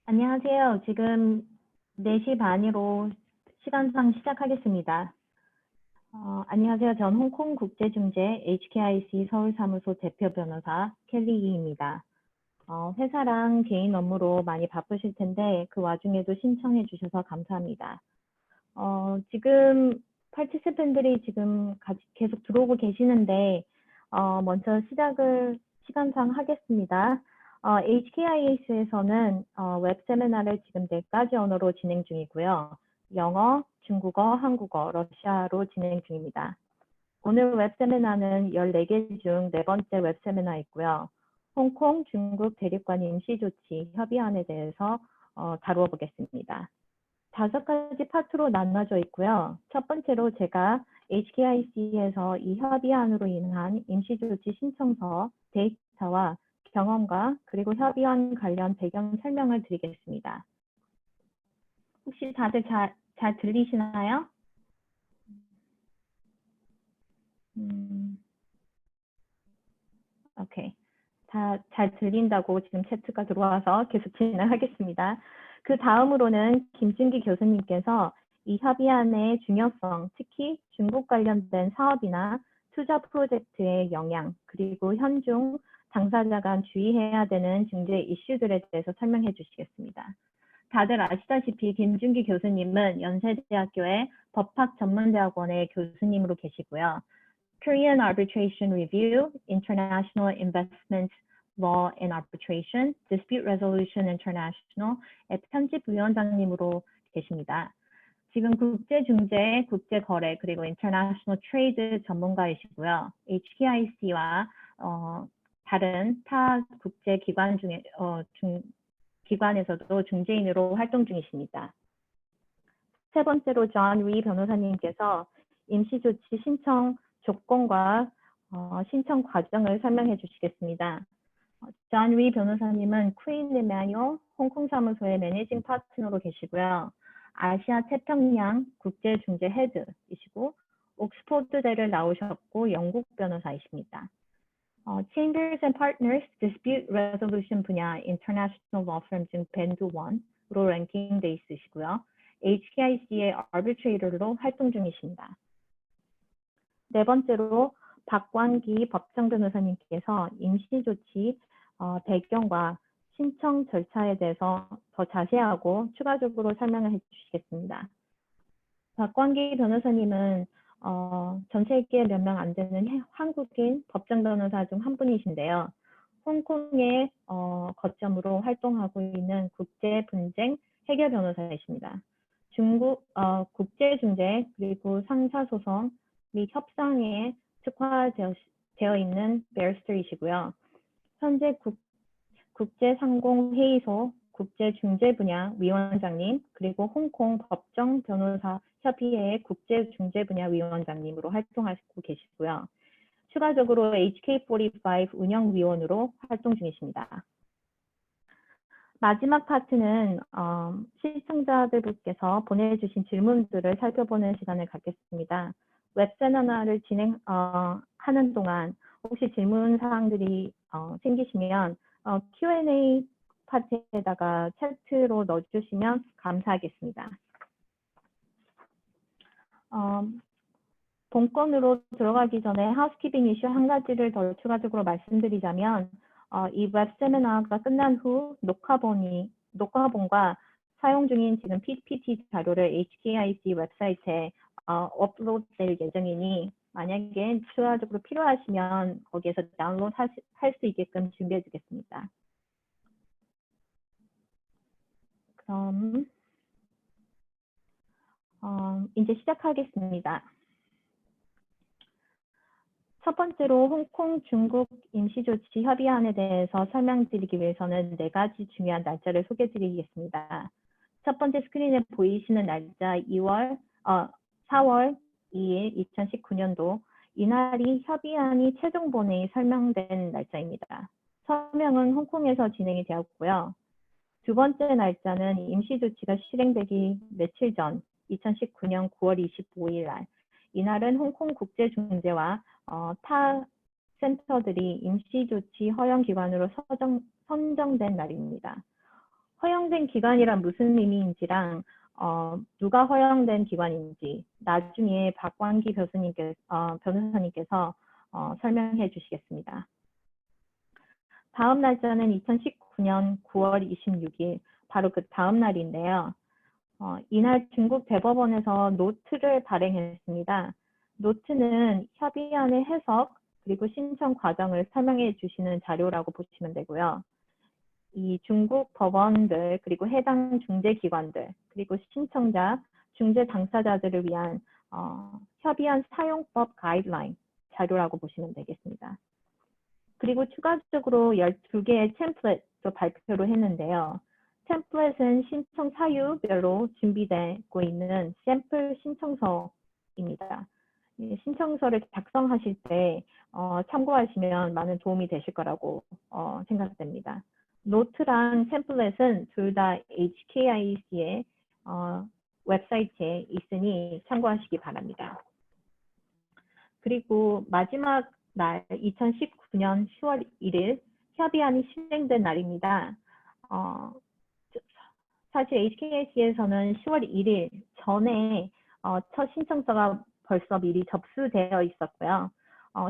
안녕하세요. 지금 4시 반으로 시간상 시작하겠습니다. 안녕하세요. 전 홍콩 국제중재 HKIC 서울사무소 대표 변호사 켈리 이입니다. 회사랑 개인 업무로 많이 바쁘실 텐데 그 와중에도 신청해 주셔서 감사합니다. 지금 파티시팬들이 지금 계속 들어오고 계시는데 먼저 시작을 시간상 하겠습니다. HKIAC에서는 웹 세미나를 지금 4가지 언어로 진행 중이고요. 영어, 중국어, 한국어, 러시아로 진행 중입니다. 오늘 웹 세미나는 14개 중 4번째 웹 세미나이고요. 홍콩, 중국 대립관 임시조치 협의안에 대해서 다루어 보겠습니다. 5가지 파트로 나눠져 있고요. 첫 번째로 제가 HKIC에서 이 협의안으로 인한 임시조치 신청서, 데이터와 경험과 그리고 협의안 관련 배경 설명을 드리겠습니다. 혹시 다들 잘 들리시나요? 오케이. 다 잘 들린다고 지금 채트가 들어와서 계속 진행하겠습니다. 그 다음으로는 김준기 교수님께서 이 협의안의 중요성, 특히 중국 관련된 사업이나 투자 프로젝트의 영향, 그리고 현중 당사자 간 주의해야 되는 중재 이슈들에 대해서 설명해 주시겠습니다. 다들 아시다시피 김준기 교수님은 연세대학교의 법학 전문대학원의 교수님으로 계시고요. Korean Arbitration Review, International Investment Law and Arbitration, Dispute Resolution International의 편집위원장님으로 계십니다. 지금 국제중재, 국제거래, 그리고 International Trade 전문가이시고요. HKIC와 다른 타 국제기관 기관에서도 중재인으로 활동 중이십니다. 세 번째로 존 리 변호사님께서 임시조치 신청 조건과 신청 과정을 설명해 주시겠습니다. 존 리 변호사님은 퀸 이마뉴얼 홍콩 사무소의 매니징 파트너로 계시고요. 아시아 태평양 국제중재 헤드이시고 옥스포드대를 나오셨고 영국 변호사이십니다. Chambers and Partners Dispute Resolution 분야 International Law Firm 중 밴드 1으로 랭킹돼 있으시고요. HKIC의 arbitrator로 활동 중이십니다. 네 번째로 박광기 법정 변호사님께서 임시조치 배경과 신청 절차에 대해서 더 자세하고 추가적으로 설명을 해주시겠습니다. 박광기 변호사님은 전 세계에 몇 명 안 되는 한국인 법정 변호사 중 한 분이신데요. 홍콩의 거점으로 활동하고 있는 국제분쟁 해결 변호사이십니다. 중국 국제중재 그리고 상사소송 및 협상에 특화되어 있는 베리스터이시고요. 현재 국제상공회의소 국제중재 분야 위원장님 그리고 홍콩 법정 변호사 협의회의 국제중재 분야 위원장님으로 활동하고 계시고요. 추가적으로 HK45 운영위원으로 활동 중이십니다. 마지막 파트는 시청자들께서 보내주신 질문들을 살펴보는 시간을 갖겠습니다. 웹 세미나를 진행하는 동안 혹시 질문 사항들이 생기시면 Q&A 파트에다가 채트로 넣어주시면 감사하겠습니다. 본건으로 들어가기 전에 하우스키핑 이슈 한 가지를 더 추가적으로 말씀드리자면 이 웹 세미나가 끝난 후 녹화본과 사용 중인 지금 PPT 자료를 HKIC 웹사이트에 업로드 될 예정이니 만약에 추가적으로 필요하시면 거기에서 다운로드 할 수 있게끔 준비해 주겠습니다. 그럼 이제 시작하겠습니다. 첫 번째로 홍콩, 중국 임시조치 협의안에 대해서 설명드리기 위해서는 4가지 중요한 날짜를 소개드리겠습니다. 첫 번째 스크린에 보이시는 날짜 4월 2일 2019년도 이날이 협의안이 최종 본회의 설명된 날짜입니다. 서명은 홍콩에서 진행이 되었고요. 두 번째 날짜는 임시조치가 실행되기 며칠 전 2019년 9월 25일 날 이날은 홍콩 국제중재와 타 센터들이 임시조치 허용기관으로 선정된 날입니다. 허용된 기관이란 무슨 의미인지랑 누가 허용된 기관인지 나중에 박광기 변호사님께서 설명해 주시겠습니다. 다음 날짜는 2019년 9월 26일, 바로 그 다음 날인데요. 이날 중국 대법원에서 노트를 발행했습니다. 노트는 협의안의 해석 그리고 신청 과정을 설명해 주시는 자료라고 보시면 되고요. 이 중국 법원들 그리고 해당 중재기관들 그리고 신청자, 중재 당사자들을 위한 협의안 사용법 가이드라인 자료라고 보시면 되겠습니다. 그리고 추가적으로 12개의 템플릿도 발표를 했는데요. 템플릿은 신청 사유별로 준비되고 있는 샘플 신청서입니다. 신청서를 작성하실 때 참고하시면 많은 도움이 되실 거라고 생각됩니다. 노트랑 템플릿은 둘 다 HKIAC의 웹사이트에 있으니 참고하시기 바랍니다. 그리고 마지막 날 2019년 10월 1일 협의안이 실행된 날입니다. 사실 HKIAC에서는 10월 1일 전에 첫 신청서가 벌써 미리 접수되어 있었고요.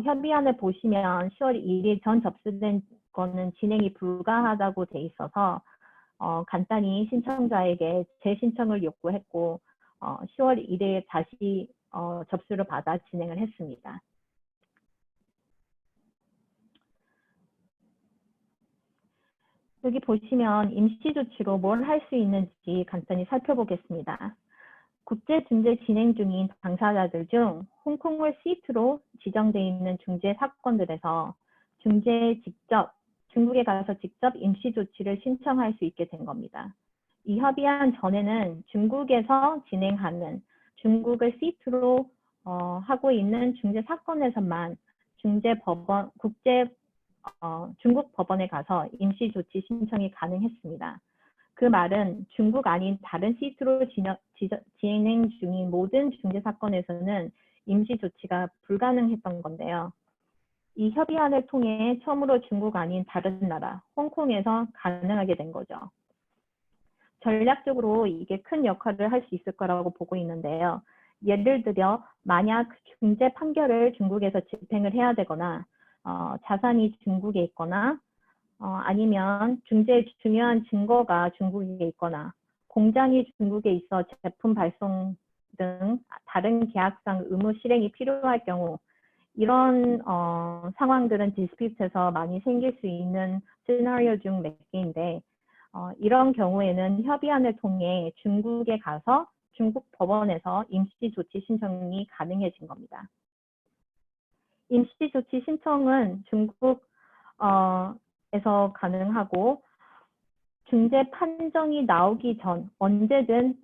협의안을 보시면 10월 1일 전 접수된 거는 진행이 불가하다고 돼 있어서 간단히 신청자에게 재신청을 요구했고 10월 1일 다시 접수를 받아 진행을 했습니다. 여기 보시면 임시조치로 뭘 할 수 있는지 간단히 살펴보겠습니다. 국제중재 진행 중인 당사자들 중 홍콩을 시트로 지정되어 있는 중재 사건들에서 중국에 가서 직접 임시조치를 신청할 수 있게 된 겁니다. 이 협의안 전에는 중국에서 진행하는 중국을 시트로 하고 있는 중재 사건에서만 중국 법원에 가서 임시조치 신청이 가능했습니다. 그 말은 중국 아닌 다른 시트로 진행 중인 모든 중재 사건에서는 임시조치가 불가능했던 건데요. 이 협의안을 통해 처음으로 중국 아닌 다른 나라, 홍콩에서 가능하게 된 거죠. 전략적으로 이게 큰 역할을 할 수 있을 거라고 보고 있는데요. 예를 들어 만약 중재 판결을 중국에서 집행을 해야 되거나 자산이 중국에 있거나 아니면 중재의 중요한 증거가 중국에 있거나 공장이 중국에 있어 제품 발송 등 다른 계약상 의무 실행이 필요할 경우 이런 상황들은 디스피트에서 많이 생길 수 있는 시나리오 중 몇 개인데 이런 경우에는 협의안을 통해 중국에 가서 중국 법원에서 임시조치 신청이 가능해진 겁니다. 임시조치 신청은 중국에서 가능하고 중재 판정이 나오기 전 언제든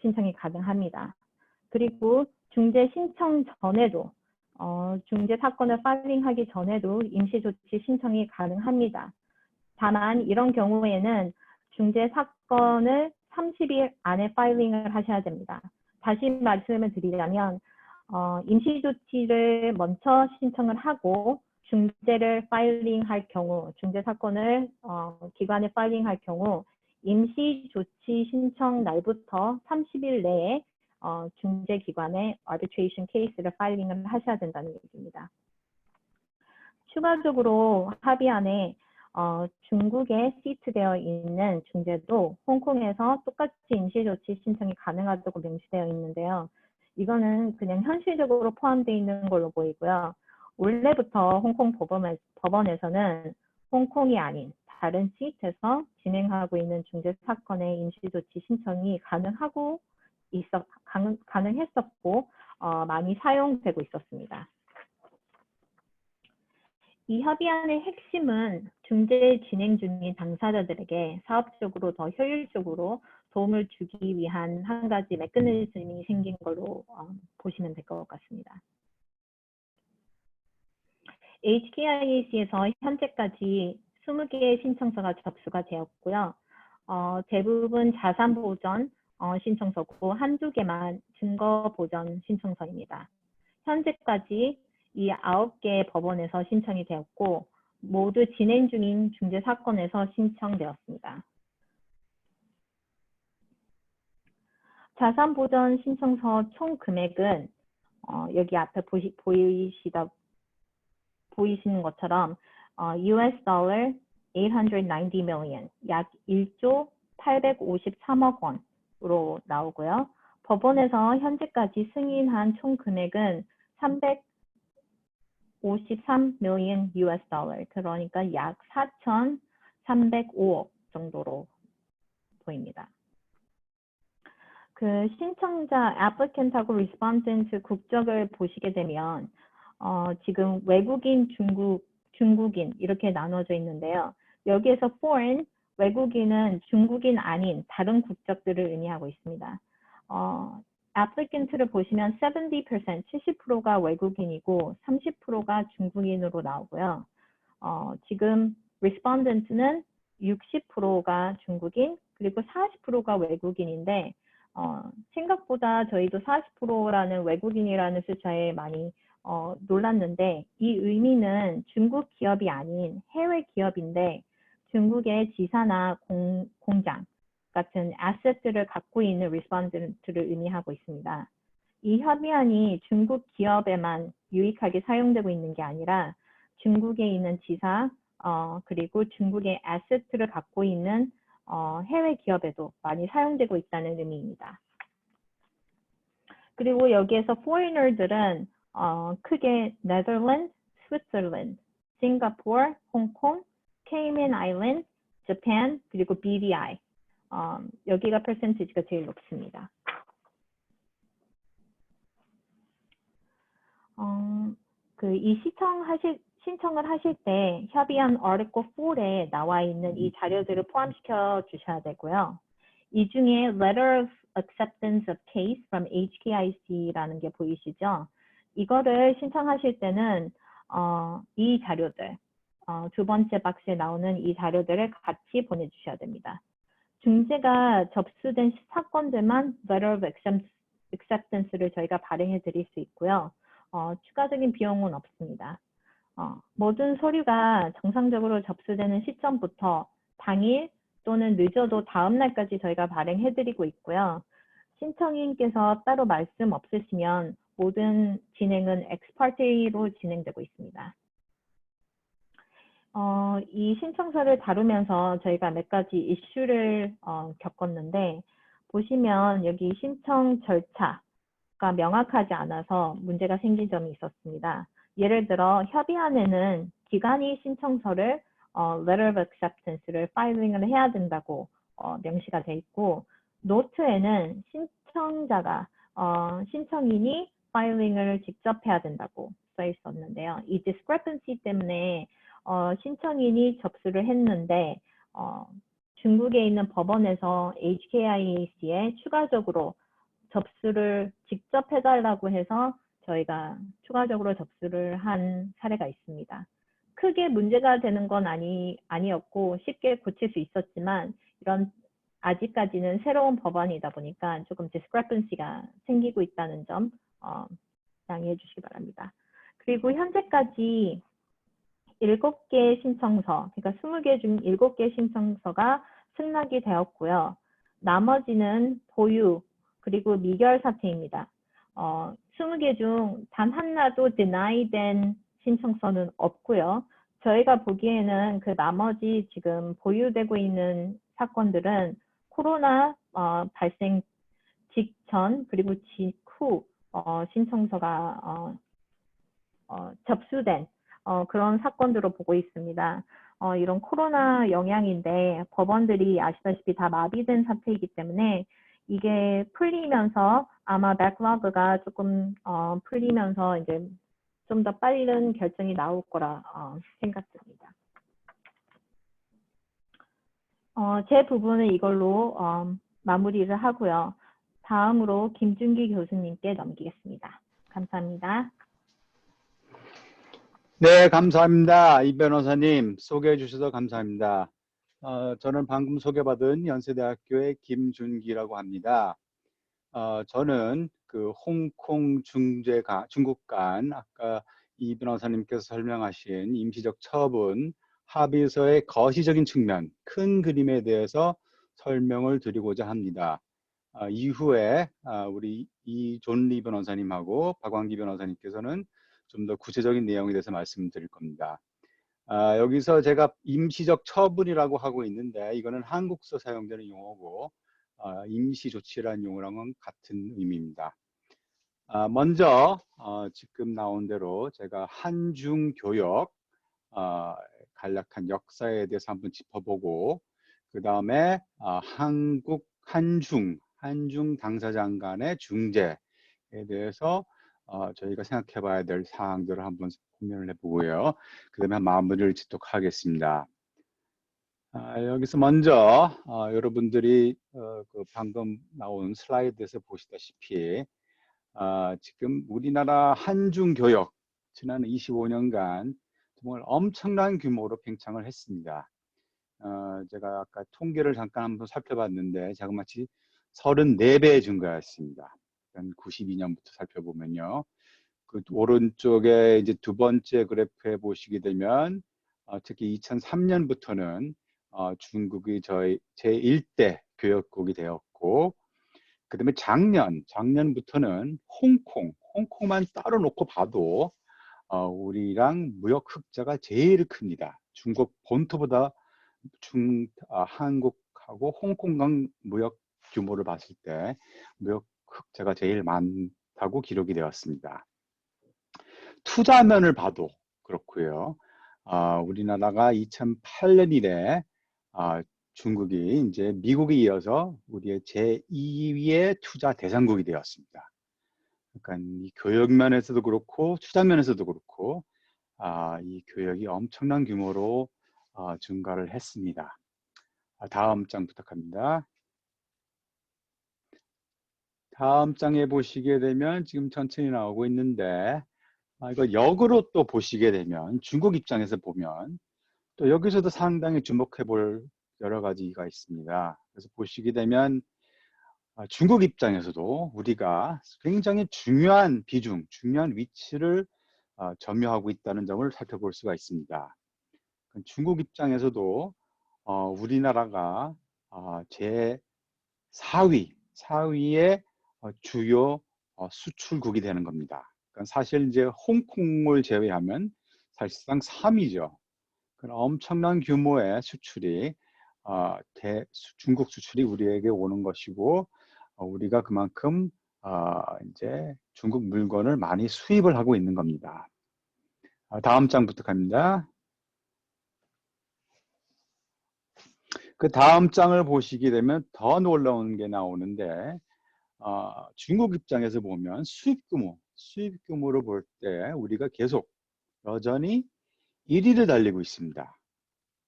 신청이 가능합니다. 그리고 중재 신청 전에도 중재 사건을 파일링하기 전에도 임시조치 신청이 가능합니다. 다만 이런 경우에는 중재 사건을 30일 안에 파일링을 하셔야 됩니다. 다시 말씀을 드리자면 임시조치를 먼저 신청을 하고 중재를 파일링할 경우, 중재 사건을 기관에 파일링할 경우 임시조치 신청 날부터 30일 내에 중재기관에 arbitration case를 파일링을 하셔야 된다는 얘기입니다. 추가적으로 합의안에 중국에 시트되어 있는 중재도 홍콩에서 똑같이 임시조치 신청이 가능하다고 명시되어 있는데요. 이거는 그냥 현실적으로 포함되어 있는 걸로 보이고요. 원래부터 홍콩 법원에서는 홍콩이 아닌 다른 시트에서 진행하고 있는 중재 사건의 임시조치 신청이 가능했었고 많이 사용되고 있었습니다. 이 협의안의 핵심은 중재 진행 중인 당사자들에게 사업적으로 더 효율적으로 도움을 주기 위한 한 가지 메커니즘이 생긴 걸로 보시면 될 것 같습니다. HKIAC에서 현재까지 20개의 신청서가 접수가 되었고요. 대부분 자산 보전 신청서고 한두 개만 증거 보전 신청서입니다. 현재까지 이 9개의 법원에서 신청이 되었고 모두 진행 중인 중재 사건에서 신청되었습니다. 자산보전 신청서 총 금액은 여기 앞에 보이시는 것처럼 US dollar 890 million, 약 1조 853억 원으로 나오고요. 법원에서 현재까지 승인한 총 금액은 353 million US dollar, 그러니까 약 4,305억 정도로 보입니다. 그 신청자 applicant하고 respondent 국적을 보시게 되면 지금 외국인, 중국인 이렇게 나눠져 있는데요. 여기에서 foreign, 외국인은 중국인 아닌 다른 국적들을 의미하고 있습니다. applicant를 보시면 70%, 70%가 외국인이고 30%가 중국인으로 나오고요. 지금 respondent는 60%가 중국인, 그리고 40%가 외국인인데 생각보다 저희도 40%라는 외국인이라는 숫자에 많이 놀랐는데, 이 의미는 중국 기업이 아닌 해외 기업인데 중국의 지사나 공장 같은 아셋들을 갖고 있는 respondent를 의미하고 있습니다. 이 협의안이 중국 기업에만 유익하게 사용되고 있는 게 아니라 중국에 있는 지사, 그리고 중국의 아셋을 갖고 있는 해외 기업에도 많이 사용되고 있다는 의미입니다. 그리고 여기에서 foreigner들은 크게 Netherlands, Switzerland, 싱가포르, 홍콩, Cayman Island, Japan, 그리고 BVI, 여기가 퍼센티지가 제일 높습니다. 이 신청을 하실 때 협의안 Article 4에 나와 있는 이 자료들을 포함시켜 주셔야 되고요. 이 중에 Letter of Acceptance of Case from HKIC라는 게 보이시죠? 이거를 신청하실 때는 이 자료들, 두 번째 박스에 나오는 이 자료들을 같이 보내주셔야 됩니다. 중재가 접수된 사건들만 Letter of Acceptance를 저희가 발행해 드릴 수 있고요. 추가적인 비용은 없습니다. 모든 서류가 정상적으로 접수되는 시점부터 당일 또는 늦어도 다음 날까지 저희가 발행해 드리고 있고요. 신청인께서 따로 말씀 없으시면 모든 진행은 엑스파르테로 진행되고 있습니다. 이 신청서를 다루면서 저희가 몇 가지 이슈를 겪었는데, 보시면 여기 신청 절차가 명확하지 않아서 문제가 생긴 점이 있었습니다. 예를 들어 협의안에는 기관이 신청서를 Letter of Acceptance를 파일링을 해야 된다고 명시가 돼 있고, 노트에는 신청인이 파일링을 직접 해야 된다고 써 있었는데요. 이 discrepancy 때문에 신청인이 접수를 했는데 중국에 있는 법원에서 HKIAC에 추가적으로 접수를 직접 해달라고 해서 저희가 추가적으로 접수를 한 사례가 있습니다. 크게 문제가 되는 건 아니었고 쉽게 고칠 수 있었지만, 이런 아직까지는 새로운 법안이다 보니까 조금 discrepancy가 생기고 있다는 점 양해해 주시기 바랍니다. 그리고 현재까지 7개 신청서, 그러니까 20개 중 7개 신청서가 승낙이 되었고요. 나머지는 보유 그리고 미결 사태입니다. 20개 중 단 하나도 denied 신청서는 없고요. 저희가 보기에는 그 나머지 지금 보유되고 있는 사건들은 코로나 발생 직전 그리고 직후 신청서가 접수된 그런 사건들로 보고 있습니다. 이런 코로나 영향인데 법원들이 아시다시피 다 마비된 사태이기 때문에 이게 풀리면서 아마 백로그가 조금 풀리면서 이제 좀 더 빠른 결정이 나올 거라 생각됩니다. 제 부분은 이걸로 마무리를 하고요. 다음으로 김준기 교수님께 넘기겠습니다. 감사합니다. 네, 감사합니다. 이 변호사님 소개해 주셔서 감사합니다. 저는 방금 소개받은 연세대학교의 김준기라고 합니다. 저는 그 홍콩 중국 간 아까 이 변호사님께서 설명하신 임시적 처분 합의서의 거시적인 측면, 큰 그림에 대해서 설명을 드리고자 합니다. 이후에 우리 이존리 변호사님하고 박광기 변호사님께서는 좀 더 구체적인 내용에 대해서 말씀드릴 겁니다. 여기서 제가 임시적 처분이라고 하고 있는데 이거는 한국서 사용되는 용어고 임시조치라는 용어랑은 같은 의미입니다. 먼저 지금 나온 대로 제가 한중교역 간략한 역사에 대해서 한번 짚어보고 그 다음에 한중 당사장 간의 중재에 대해서 저희가 생각해 봐야 될 사항들을 한번 공유를 해보고요. 그 다음에 마무리를 짓도록 하겠습니다. 여기서 먼저 여러분들이 그 방금 나온 슬라이드에서 보시다시피 지금 우리나라 한중교역 지난 25년간 정말 엄청난 규모로 팽창을 했습니다. 제가 아까 통계를 잠깐 한번 살펴봤는데 자그마치 34배 증가했습니다. 92년부터 살펴보면요. 그 오른쪽에 이제 두 번째 그래프에 보시게 되면 특히 2003년부터는 중국이 저희 제1대 교역국이 되었고 그 다음에 작년부터는 홍콩만 따로 놓고 봐도 우리랑 무역 흑자가 제일 큽니다. 중국 본토보다 한국하고 홍콩 간 무역 규모를 봤을 때 무역 흑자가 제일 많다고 기록이 되었습니다. 투자면을 봐도 그렇고요. 우리나라가 2008년 이래 중국이 이제 미국에 이어서 우리의 제2위의 투자 대상국이 되었습니다. 그러니까 이 교역면에서도 그렇고 투자면에서도 그렇고 이 교역이 엄청난 규모로 증가를 했습니다. 다음 장 부탁합니다. 다음 장에 보시게 되면 지금 천천히 나오고 있는데 이거 역으로 또 보시게 되면 중국 입장에서 보면 또 여기서도 상당히 주목해 볼 여러 가지가 있습니다. 그래서 보시게 되면 중국 입장에서도 우리가 굉장히 중요한 비중, 중요한 위치를 점유하고 있다는 점을 살펴볼 수가 있습니다. 중국 입장에서도 우리나라가 제4위의 주요 수출국이 되는 겁니다. 그러니까 사실 이제 홍콩을 제외하면 사실상 3위죠. 엄청난 규모의 수출이 중국 수출이 우리에게 오는 것이고 우리가 그만큼 이제 중국 물건을 많이 수입을 하고 있는 겁니다. 다음 장 부탁합니다. 그 다음 장을 보시게 되면 더 놀라운 게 나오는데 중국 입장에서 보면 수입 규모로 볼 때 우리가 계속 여전히 1위를 달리고 있습니다.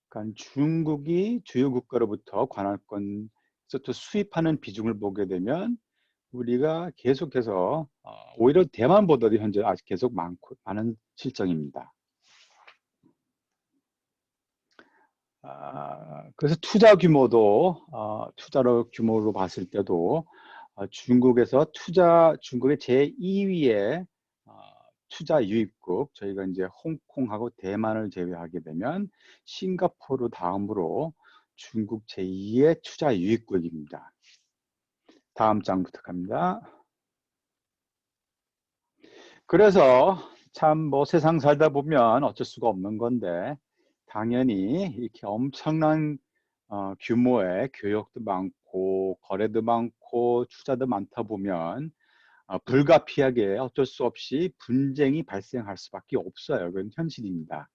그러니까 중국이 주요 국가로부터 관할권에서 또 수입하는 비중을 보게 되면 우리가 계속해서 오히려 대만보다도 현재 아직 계속 많은 실정입니다. 그래서 투자 규모로 봤을 때도 중국의 제2위의 투자 유입국, 저희가 이제 홍콩하고 대만을 제외하게 되면 싱가포르 다음으로 중국 제2의 투자 유입국입니다. 다음 장 부탁합니다. 그래서 참 뭐 세상 살다 보면 어쩔 수가 없는 건데 당연히 이렇게 엄청난 규모의 교역도 많고 거래도 많고 투자도 많다 보면 불가피하게 어쩔 수 없이 분쟁이 발생할 수밖에 없어요. 그건 현실입니다.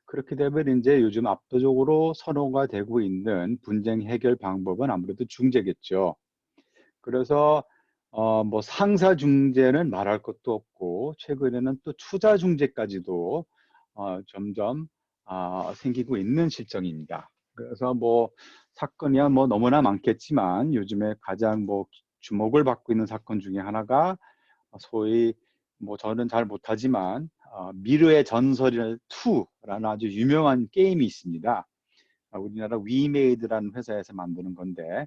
그렇게 되면 이제 요즘 압도적으로 선호가 되고 있는 분쟁 해결 방법은 아무래도 중재겠죠. 그래서 뭐 상사 중재는 말할 것도 없고 최근에는 또 투자 중재까지도 점점 생기고 있는 실정입니다. 그래서 뭐 사건이야 뭐 너무나 많겠지만 요즘에 가장 뭐 주목을 받고 있는 사건 중에 하나가 소위 뭐 저는 잘 못하지만 미르의 전설 2라는 아주 유명한 게임이 있습니다. 우리나라 위메이드라는 회사에서 만드는 건데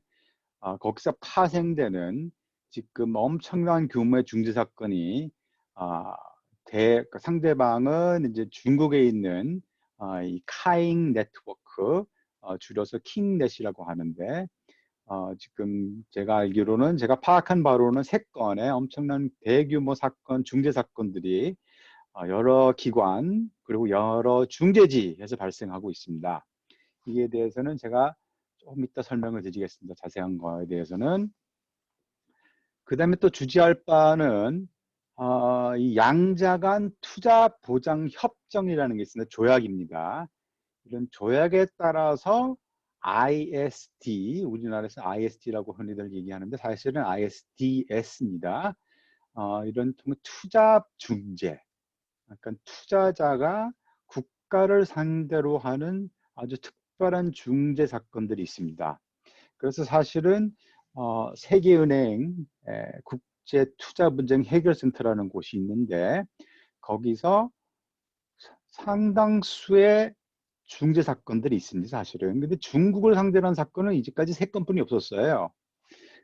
거기서 파생되는 지금 엄청난 규모의 중재 사건이 그러니까 상대방은 이제 중국에 있는 이 카잉 네트워크 줄여서 킹넷이라고 하는데 지금 제가 알기로는 제가 파악한 바로는 3건의 엄청난 대규모 사건, 중재 사건들이 여러 기관 그리고 여러 중재지에서 발생하고 있습니다. 이에 대해서는 제가 조금 이따 설명을 드리겠습니다. 자세한 거에 대해서는. 그 다음에 또 주지할 바는 이 양자간 투자 보장 협정이라는 게 있습니다. 조약입니다. 이런 조약에 따라서 ISD, 우리나라에서 ISD라고 흔히들 얘기하는데 사실은 ISDS입니다. 이런 투자 중재, 그러니까 투자자가 국가를 상대로 하는 아주 특별한 중재 사건들이 있습니다. 그래서 사실은 세계은행 국제투자분쟁 해결센터라는 곳이 있는데 거기서 상당수의 중재 사건들이 있습니다. 사실은. 근데 중국을 상대로 한 사건은 이제까지 3건뿐이 없었어요.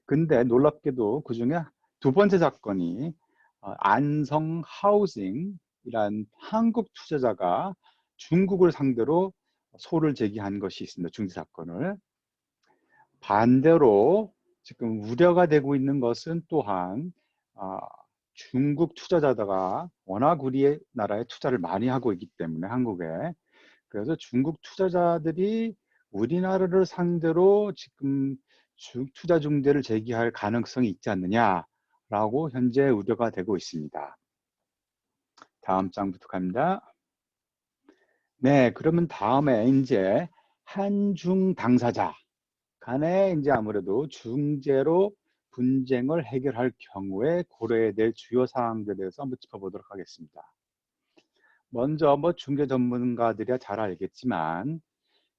근데 놀랍게도 그중에 2번째 사건이 안성 하우징이란 한국 투자자가 중국을 상대로 소를 제기한 것이 있습니다. 중재 사건을. 반대로 지금 우려가 되고 있는 것은 또한 중국 투자자가 워낙 우리나라에 투자를 많이 하고 있기 때문에 한국에, 그래서 중국 투자자들이 우리나라를 상대로 지금 투자 중재를 제기할 가능성이 있지 않느냐라고 현재 우려가 되고 있습니다. 다음 장부터 갑니다. 네, 그러면 다음에 이제 한중 당사자 간에 이제 아무래도 중재로 분쟁을 해결할 경우에 고려해야 될 주요 사항들에 대해서 한번 짚어보도록 하겠습니다. 먼저 뭐 중재 전문가들이야 잘 알겠지만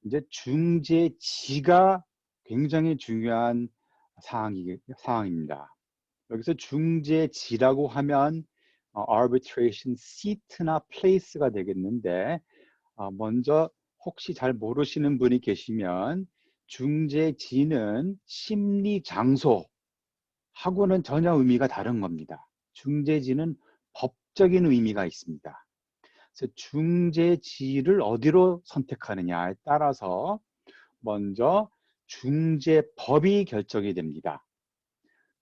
이제 중재지가 굉장히 중요한 사항입니다. 여기서 중재지라고 하면 arbitration seat나 place가 되겠는데 먼저 혹시 잘 모르시는 분이 계시면 중재지는 심리 장소하고는 전혀 의미가 다른 겁니다. 중재지는 법적인 의미가 있습니다. 그래서 중재지를 어디로 선택하느냐에 따라서 먼저 중재법이 결정이 됩니다.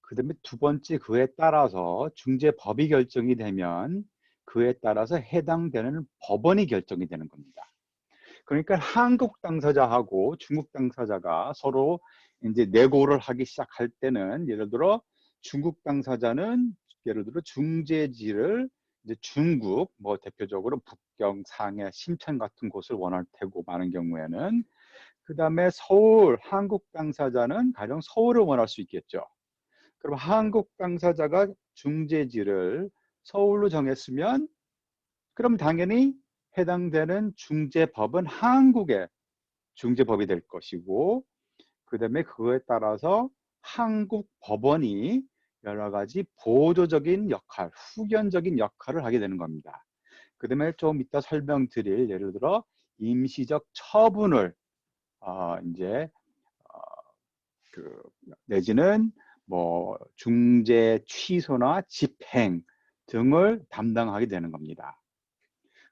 그 다음에 2번째 그에 따라서 중재법이 결정이 되면 그에 따라서 해당되는 법원이 결정이 되는 겁니다. 그러니까 한국 당사자하고 중국 당사자가 서로 이제 내고를 하기 시작할 때는 예를 들어 중국 당사자는 예를 들어 중재지를 이제 중국 뭐 대표적으로 북경, 상해, 심천 같은 곳을 원할 테고 많은 경우에는 그 다음에 서울 한국 당사자는 가령 서울을 원할 수 있겠죠. 그럼 한국 당사자가 중재지를 서울로 정했으면 그럼 당연히 해당되는 중재법은 한국의 중재법이 될 것이고 그 다음에 그거에 따라서 한국 법원이 여러 가지 보조적인 역할, 후견적인 역할을 하게 되는 겁니다. 그 다음에 좀 이따 설명드릴 예를 들어 임시적 처분을 이제 내지는 뭐 중재 취소나 집행 등을 담당하게 되는 겁니다.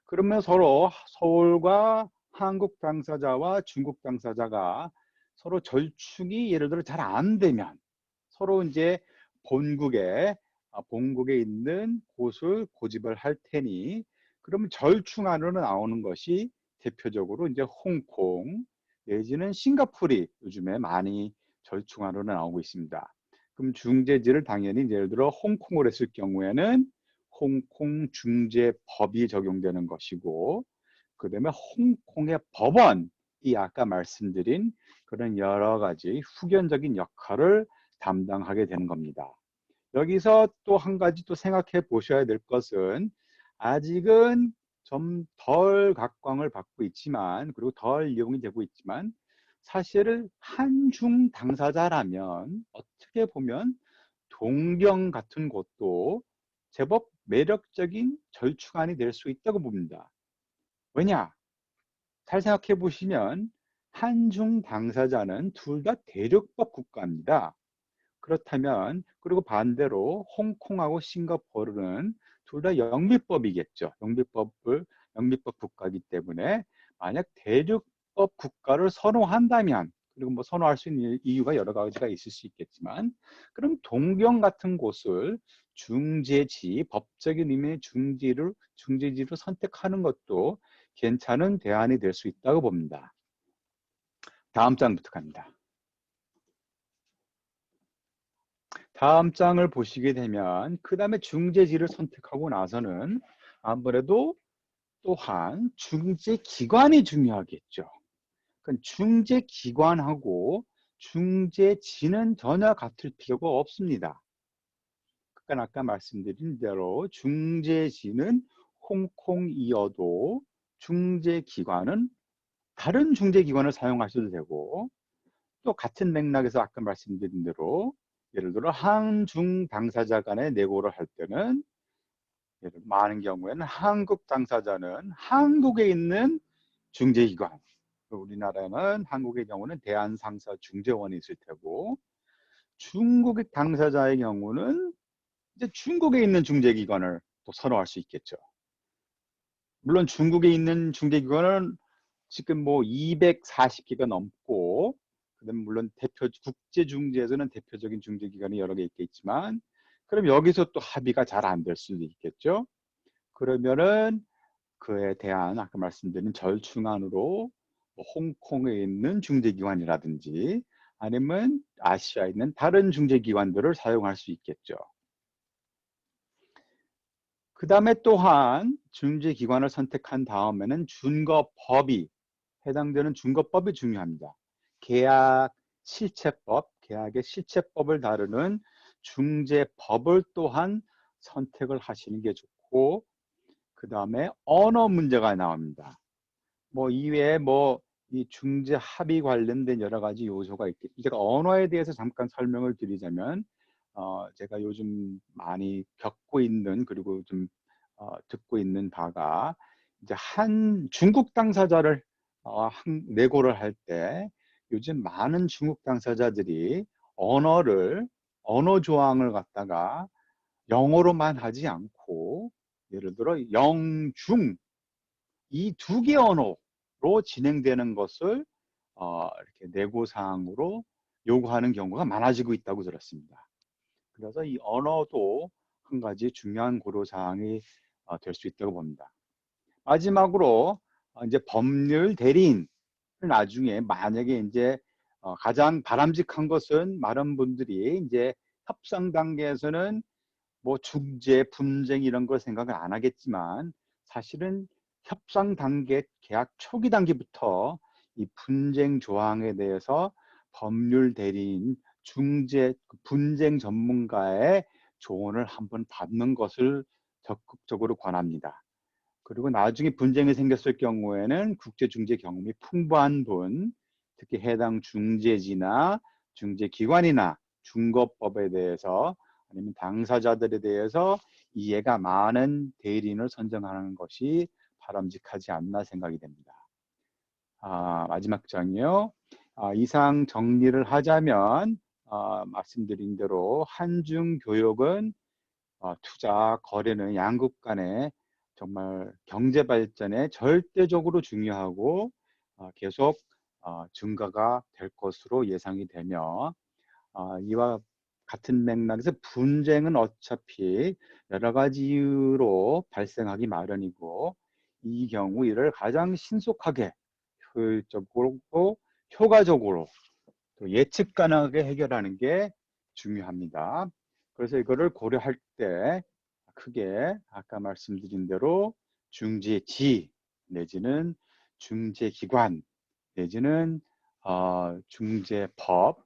그러면 서로 서울과 한국 당사자와 중국 당사자가 서로 절충이 예를 들어 잘 안 되면 서로 이제 본국에 있는 곳을 고집을 할 테니 그러면 절충안으로 나오는 것이 대표적으로 이제 홍콩 내지는 싱가포르이 요즘에 많이 절충안으로 나오고 있습니다. 그럼 중재지를 당연히 예를 들어 홍콩을 했을 경우에는 홍콩 중재법이 적용되는 것이고 그 다음에 홍콩의 법원이 아까 말씀드린 그런 여러 가지 후견적인 역할을 담당하게 되는 겁니다. 여기서 또 한 가지 또 생각해 보셔야 될 것은 아직은 좀 덜 각광을 받고 있지만 그리고 덜 이용이 되고 있지만 사실은 한중 당사자라면 어떻게 보면 동경 같은 곳도 제법 매력적인 절충안이 될 수 있다고 봅니다. 왜냐? 잘 생각해 보시면 한중 당사자는 둘 다 대륙법 국가입니다. 그렇다면 그리고 반대로 홍콩하고 싱가포르는 둘 다 영미법이겠죠. 영미법 국가이기 때문에 만약 대륙법 국가를 선호한다면 그리고 뭐 선호할 수 있는 이유가 여러 가지가 있을 수 있겠지만, 그럼 동경 같은 곳을 중재지, 법적인 의미의 중재지로 선택하는 것도 괜찮은 대안이 될 수 있다고 봅니다. 다음 장부터 갑니다. 다음 장을 보시게 되면 그 다음에 중재지를 선택하고 나서는 아무래도 또한 중재기관이 중요하겠죠. 그러니까 중재기관하고 중재지는 전혀 같을 필요가 없습니다. 그러니까 아까 말씀드린 대로 중재지는 홍콩이어도 중재기관은 다른 중재기관을 사용하셔도 되고, 또 같은 맥락에서 아까 말씀드린 대로 예를 들어 한중 당사자 간의 내고를 할 때는 많은 경우에는 한국 당사자는 한국에 있는 중재기관, 우리나라는 한국의 경우는 대한상사중재원이 있을 테고, 중국의 당사자의 경우는 이제 중국에 있는 중재기관을 또 선호할 수 있겠죠. 물론 중국에 있는 중재기관은 지금 뭐 240개가 넘고, 그다음 물론 국제중재에서는 대표적인 중재기관이 여러 개 있겠지만, 그럼 여기서 또 합의가 잘 안 될 수도 있겠죠. 그러면은 그에 대한 아까 말씀드린 절충안으로 뭐 홍콩에 있는 중재기관이라든지 아니면 아시아에 있는 다른 중재기관들을 사용할 수 있겠죠. 그 다음에 또한 중재기관을 선택한 다음에는 준거법이 해당되는 준거법이 중요합니다. 계약 실체법, 계약의 실체법을 다루는 중재법을 또한 선택을 하시는 게 좋고, 그 다음에 언어 문제가 나옵니다. 뭐 이외에 뭐 이 중재 합의 관련된 여러 가지 요소가 있겠죠. 제가 언어에 대해서 잠깐 설명을 드리자면, 제가 요즘 많이 겪고 있는, 그리고 좀 듣고 있는 바가, 이제 한 중국 당사자를 내고를 할 때 요즘 많은 중국 당사자들이 언어 조항을 갖다가 영어로만 하지 않고, 예를 들어 영중 이 두 개 언어로 진행되는 것을 이렇게 내고사항으로 요구하는 경우가 많아지고 있다고 들었습니다. 그래서 이 언어도 한 가지 중요한 고려사항이 될 수 있다고 봅니다. 마지막으로 이제 법률 대리인, 나중에 만약에 이제 가장 바람직한 것은 많은 분들이 이제 협상 단계에서는 뭐 중재, 분쟁 이런 걸 생각을 안 하겠지만, 사실은 협상 단계, 계약 초기 단계부터 이 분쟁 조항에 대해서 법률 대리인, 중재, 분쟁 전문가의 조언을 한번 받는 것을 적극적으로 권합니다. 그리고 나중에 분쟁이 생겼을 경우에는 국제중재 경험이 풍부한 분, 특히 해당 중재지나 중재기관이나 중거법에 대해서 아니면 당사자들에 대해서 이해가 많은 대리인을 선정하는 것이 바람직하지 않나 생각이 됩니다. 마지막 장이요. 이상 정리를 하자면 말씀드린 대로 한중 교역은 투자, 거래는 양국 간의 정말 경제 발전에 절대적으로 중요하고 계속 증가가 될 것으로 예상이 되며, 이와 같은 맥락에서 분쟁은 어차피 여러 가지 이유로 발생하기 마련이고, 이 경우 이를 가장 신속하게 효율적으로 효과적으로 또 예측 가능하게 해결하는 게 중요합니다. 그래서 이거를 고려할 때 크게 아까 말씀드린 대로 중재지 내지는 중재기관 내지는 중재법,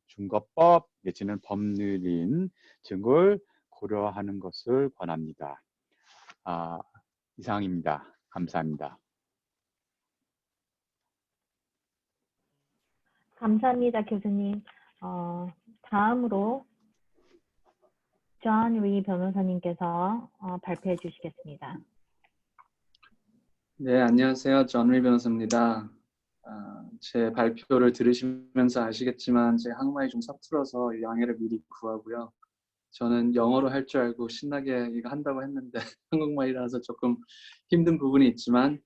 중거법 내지는 법률인 등을 고려하는 것을 권합니다. 이상입니다. 감사합니다. 감사합니다, 교수님. 다음으로 존 리 변호사님께서 발표해 주시겠습니다. 네, 안녕하세요. 존 리 변호사입니다. 제 발표를 들으시면서 아시겠지만 제 한국말이 좀 서툴어서 양해를 미리 구하고요. 저는 영어로 할 줄 알고 신나게 이거 한다고 했는데 한국말이라서 조금 힘든 부분이 있지만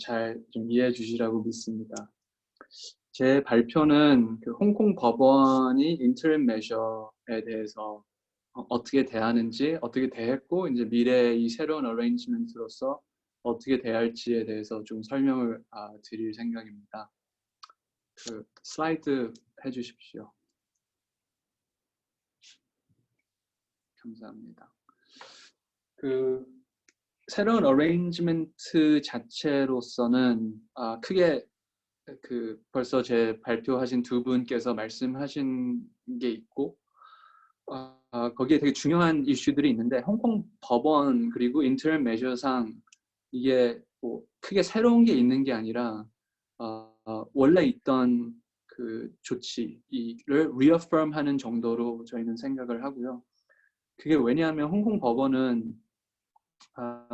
잘 좀 이해해 주시라고 믿습니다. 제 발표는 그 홍콩 법원이 인터림 메셔에 대해서 어떻게 대하는지, 어떻게 대했고 이제 미래 이 새로운 어레인지먼트로서 어떻게 대할지에 대해서 좀 설명을 드릴 생각입니다. 그 슬라이드 해주십시오. 감사합니다. 그 새로운 어레인지먼트 자체로서는 크게 그 벌써 제 발표하신 두 분께서 말씀하신 게 있고 거기에 되게 중요한 이슈들이 있는데 홍콩 법원 그리고 인터넷 메셔상 이게 뭐 크게 새로운 게 있는 게 아니라 원래 있던 그 조치를 reaffirm하는 정도로 저희는 생각을 하고요. 그게 왜냐하면 홍콩 법원은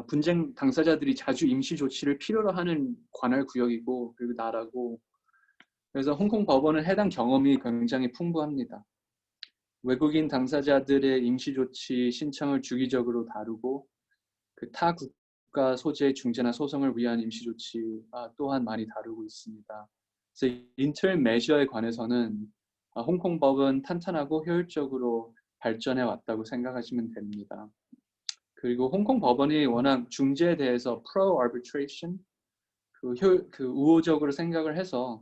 분쟁 당사자들이 자주 임시 조치를 필요로 하는 관할 구역이고 그리고 나라고 그래서 홍콩 법원은 해당 경험이 굉장히 풍부합니다. 외국인 당사자들의 임시 조치 신청을 주기적으로 다루고 그 타 국가 소재의 중재나 소송을 위한 임시 조치 또한 많이 다루고 있습니다. 그래서 인터임 메셔에 관해서는 홍콩 법은 탄탄하고 효율적으로 발전해 왔다고 생각하시면 됩니다. 그리고 홍콩 법원이 워낙 중재에 대해서 pro-arbitration, 그 우호적으로 생각을 해서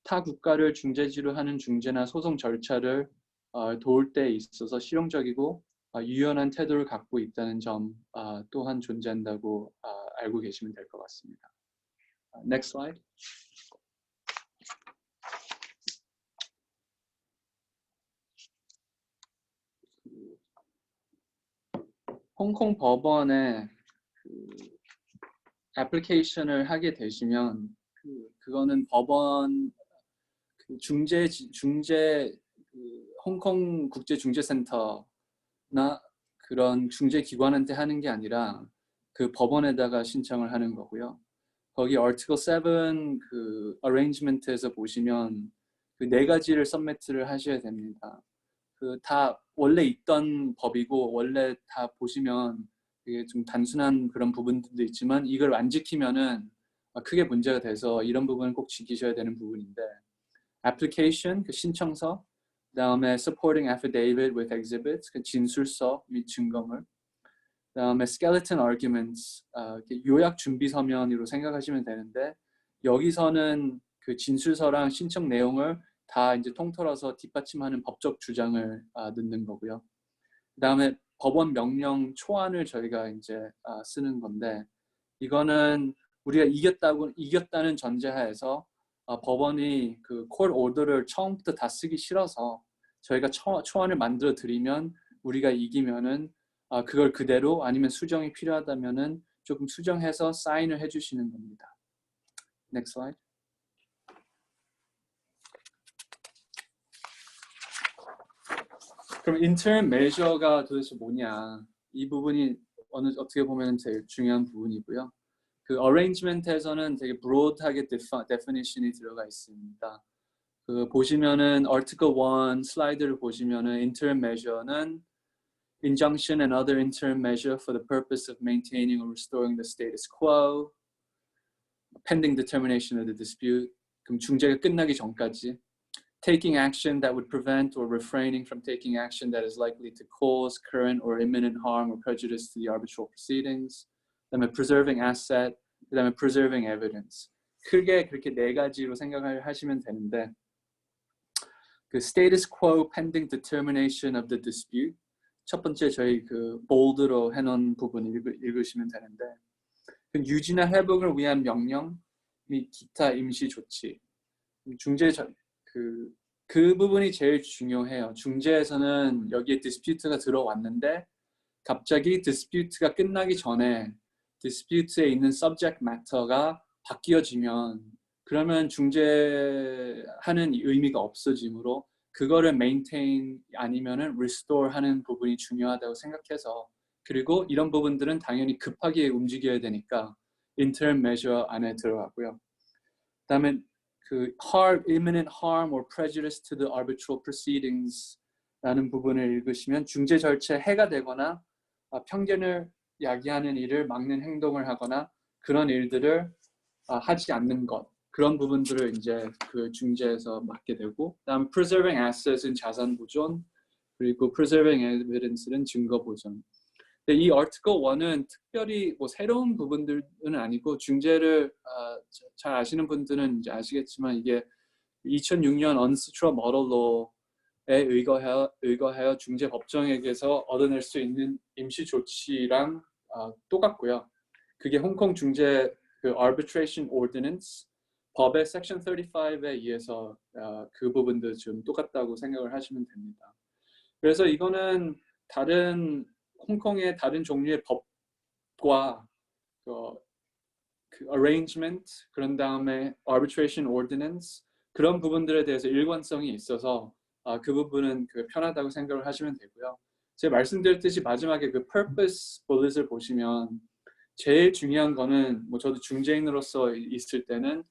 타 국가를 중재지로 하는 중재나 소송 절차를 도울 때 있어서 실용적이고 유연한 태도를 갖고 있다는 점 또한 존재한다고 알고 계시면 될 것 같습니다. Next slide. 홍콩 법원에 그 애플리케이션을 하게 되시면 그거는 법원 그 중재 홍콩 국제중재센터나 그런 중재기관한테 하는 게 아니라 그 법원에다가 신청을 하는 거고요. 거기 Article 7 그 Arrangement에서 보시면 그 4가지를 서미트를 하셔야 됩니다. 그 다 원래 있던 법이고 원래 다 보시면 이게 좀 단순한 그런 부분들도 있지만 이걸 안 지키면은 크게 문제가 돼서 이런 부분은 꼭 지키셔야 되는 부분인데 application 그 신청서, 그다음에 supporting affidavit with exhibits 그 진술서 및 증거물, 그다음에 skeleton arguments 요약 준비 서면으로 생각하시면 되는데 여기서는 그 진술서랑 신청 내용을 다 이제 통틀어서 뒷받침하는 법적 주장을 넣는 거고요. 그다음에 법원 명령 초안을 저희가 이제 쓰는 건데 이거는 우리가 이겼다는 전제하에서 법원이 그 court order를 처음부터 다 쓰기 싫어서 저희가 초안을 만들어 드리면 우리가 이기면은 그걸 그대로 아니면 수정이 필요하다면은 조금 수정해서 사인을 해주시는 겁니다. Next slide. 그럼 interim measure가 도대체 뭐냐? 이 부분이 어떻게 보면 제일 중요한 부분이고요. 그 arrangement에서는 되게 broad하게 definition이 들어가 있습니다. 그 보시면은 article 1 슬라이드를 보시면은 interim measure는 injunction and other interim measure for the purpose of maintaining or restoring the status quo, pending determination of the dispute. 그럼 중재가 끝나기 전까지. Taking action that would prevent or refraining from taking action that is likely to cause current or imminent harm or prejudice to the arbitral proceedings. 그다음에 preserving asset, 그다음에 preserving evidence. 크게 그렇게 4가지로 생각을 하시면 되는데 그 status quo pending determination of the dispute 첫 번째 저희 그 볼드로 해놓은 부분 읽으시면 되는데 그 유지나 회복을 위한 명령 및 기타 임시 조치 중재 그 부분이 제일 중요해요. 중재에서는 여기에 디스퓨트가 들어왔는데 갑자기 디스퓨트가 끝나기 전에 디스퓨트에 있는 subject matter가 바뀌어지면 그러면 중재하는 의미가 없어지므로 그거를 maintain 아니면은 restore 하는 부분이 중요하다고 생각해서 그리고 이런 부분들은 당연히 급하게 움직여야 되니까 interim measure 안에 들어가고요. 그다음에 그 imminent harm or prejudice to the arbitral proceedings 라는 부분을 읽으시면 중재 절차에 해가 되거나 편견을 야기하는 일을 막는 행동을 하거나 그런 일들을 하지 않는 것 그런 부분들을 이제 그 중재에서 맡게 되고, 그다음 preserving assets은 자산 보존, 그리고 preserving evidence는 증거 보존. 근데 이 article 1은 특별히 뭐 새로운 부분들은 아니고 중재를 잘 아시는 분들은 이제 아시겠지만 이게 2006년 Unsutral Model Law에 의거하여 중재 법정에게서 얻어낼 수 있는 임시 조치랑 똑같고요. 그게 홍콩 중재 그 Arbitration Ordinance 법의 Section 35에 의해서 그 부분도 좀 똑같다고 생각을 하시면 됩니다. 그래서 이거는 다른 홍콩의 다른 종류의 법과 그 arrangement, 그런 다음에 arbitration ordinance, 그런 부분들에 대해서 일관성이 있어서 그 부분은 편하다고 생각을 하시면 되고요. 제가 말씀드렸듯이 마지막에 그 purpose bullet을 보시면 제일 중요한 거는 뭐 저도 중재인으로서 있을 때는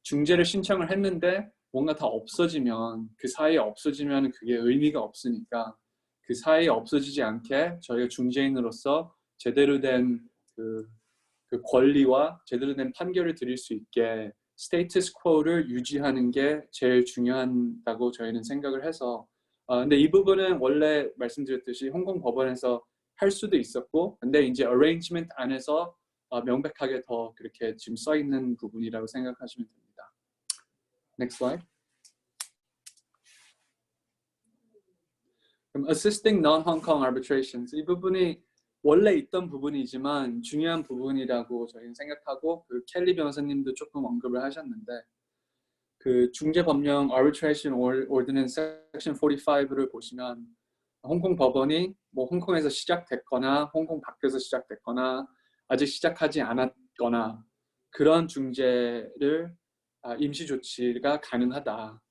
중재를 신청을 했는데 뭔가 다 없어지면 그 사이에 없어지면 그게 의미가 없으니까 그 사이에 없어지지 않게 저희가 중재인으로서 제대로 된 그 권리와 제대로 된 판결을 드릴 수 있게 스테이터스 쿼를 유지하는 게 제일 중요하다고 저희는 생각을 해서 근데 이 부분은 원래 말씀드렸듯이 홍콩 법원에서 할 수도 있었고 근데 이제 arrangement 안에서 명백하게 더 그렇게 지금 써 있는 부분이라고 생각하시면 됩니다. Next slide. 그럼 assisting non-Hong Kong arbitrations 이 부분이 원래 있던 부분이지만 중요한 부분이라고 저희는 생각하고 그 켈리 변호사님도 조금 언급을 하셨는데 그 중재법령 Arbitration Ordinance Section 45를 보시면 홍콩 법원이 뭐 홍콩에서 시작됐거나 홍콩 밖에서 시작됐거나 아직 시작하지 않았거나 그런 중재를 임시 조치가 가능하다.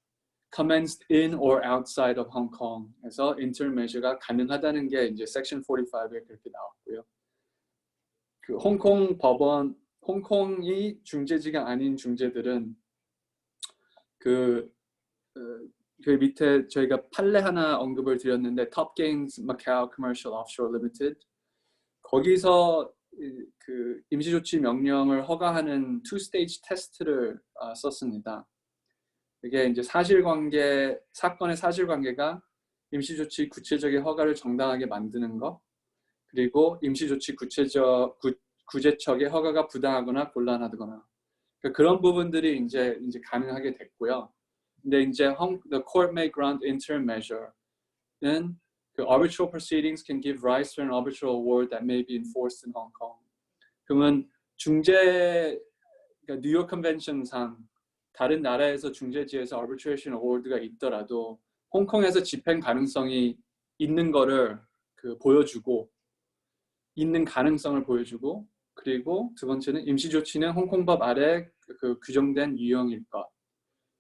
commenced in or outside of Hong Kong에서 interim measure가 가능하다는 게 이제 Section 45에 그렇게 나왔고요. 그 홍콩 법원, 홍콩이 중재지가 아닌 중재들은 그 밑에 저희가 판례 하나 언급을 드렸는데 Top Gains Macau Commercial Offshore Limited 거기서 그 임시조치 명령을 허가하는 two-stage 테스트를 썼습니다. 이게 이제 사건의 사실관계가 임시조치 구체적인 허가를 정당하게 만드는 것, 그리고 임시조치 구제척의 허가가 부당하거나 곤란하거나 그런 부분들이 이제 가능하게 됐고요. 근데 이제 the court may grant interim measure는 그 arbitral proceedings can give rise to an arbitral award that may be enforced in Hong Kong. 그러면 그러니까 뉴욕 컨벤션상 다른 나라에서 중재지에서 arbitration award가 있더라도 홍콩에서 집행 가능성이 있는 거를 보여주고 있는 가능성을 보여주고 그리고 두 번째는 임시조치는 홍콩법 아래 규정된 유형일 것.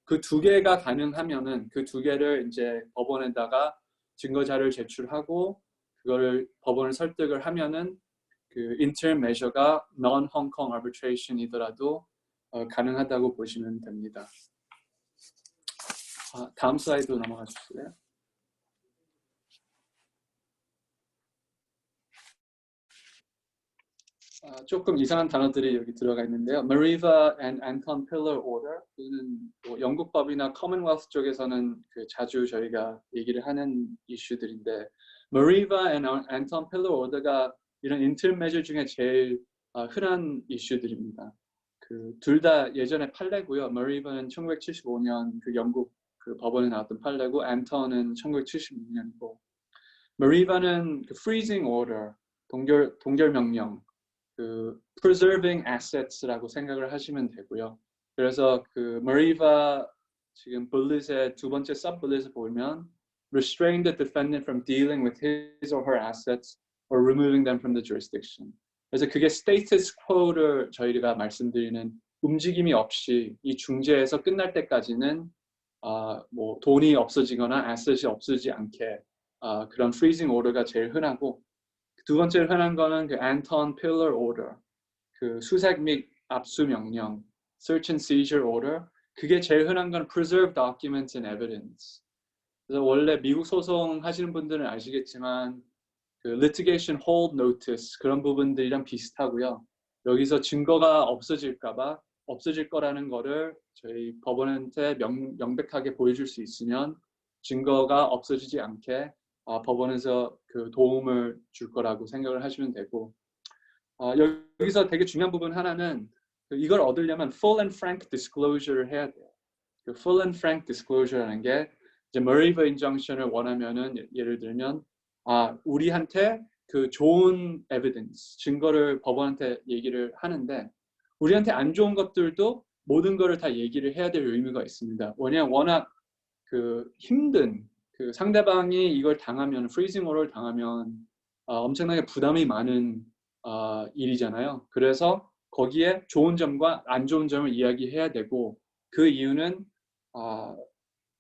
그 두 개가 가능하면은 그 두 개를 이제 법원에다가 증거 자료를 제출하고 그거를 법원을 설득을 하면은 그 interim measure가 non-Hong Kong arbitration이더라도 가능하다고 보시면 됩니다. 다음 슬라이드 넘어가 주실래요? 조금 이상한 단어들이 여기 들어가 있는데요. Mariva and Anton Pillar Order 이는 뭐 영국법이나 Commonwealth 쪽에서는 자주 저희가 얘기를 하는 이슈들인데 Mariva and Anton Pillar Order가 이런 interim measure 중에 제일 흔한 이슈들입니다. 둘 다 예전에 판례고요. Mariva는 1975년 영국 법원에 나왔던 판례고 Anton은 1976년이고 Mariva는 freezing order 동결 명령 preserving assets라고 생각을 하시면 되고요. 그래서 Mariva 지금 bullet의 두 번째 sub bullet을 보면 restrain the defendant from dealing with his or her assets or removing them from the jurisdiction. 그래서 그게 status quo를 저희가 말씀드리는 움직임이 없이 이 중재에서 끝날 때까지는 뭐 돈이 없어지거나 asset이 없어지지 않게 그런 freezing order가 제일 흔하고 두 번째 흔한 거는 Anton Pillar Order, 수색 및 압수 명령, Search and Seizure Order. 그게 제일 흔한 건 Preserve Documents and Evidence. 그래서 원래 미국 소송 하시는 분들은 아시겠지만 Litigation Hold Notice 그런 부분들이랑 비슷하고요. 여기서 증거가 없어질까봐 없어질 거라는 거를 저희 법원한테 명백하게 보여줄 수 있으면 증거가 없어지지 않게 법원에서 그 도움을 줄 거라고 생각을 하시면 되고, 여기서 되게 중요한 부분 하나는 이걸 얻으려면 full and frank disclosure를 해야 돼요. 그 full and frank disclosure라는 게 이제 Murray injunction을 원하면은 예를 들면 우리한테 그 좋은 evidence 증거를 법원한테 얘기를 하는데 우리한테 안 좋은 것들도 모든 거를 다 얘기를 해야 될 의무가 있습니다. 왜냐하면 워낙 그 힘든 그 상대방이 이걸 당하면 freezing order를 당하면 엄청나게 부담이 많은 일이잖아요. 그래서 거기에 좋은 점과 안 좋은 점을 이야기해야 되고 그 이유는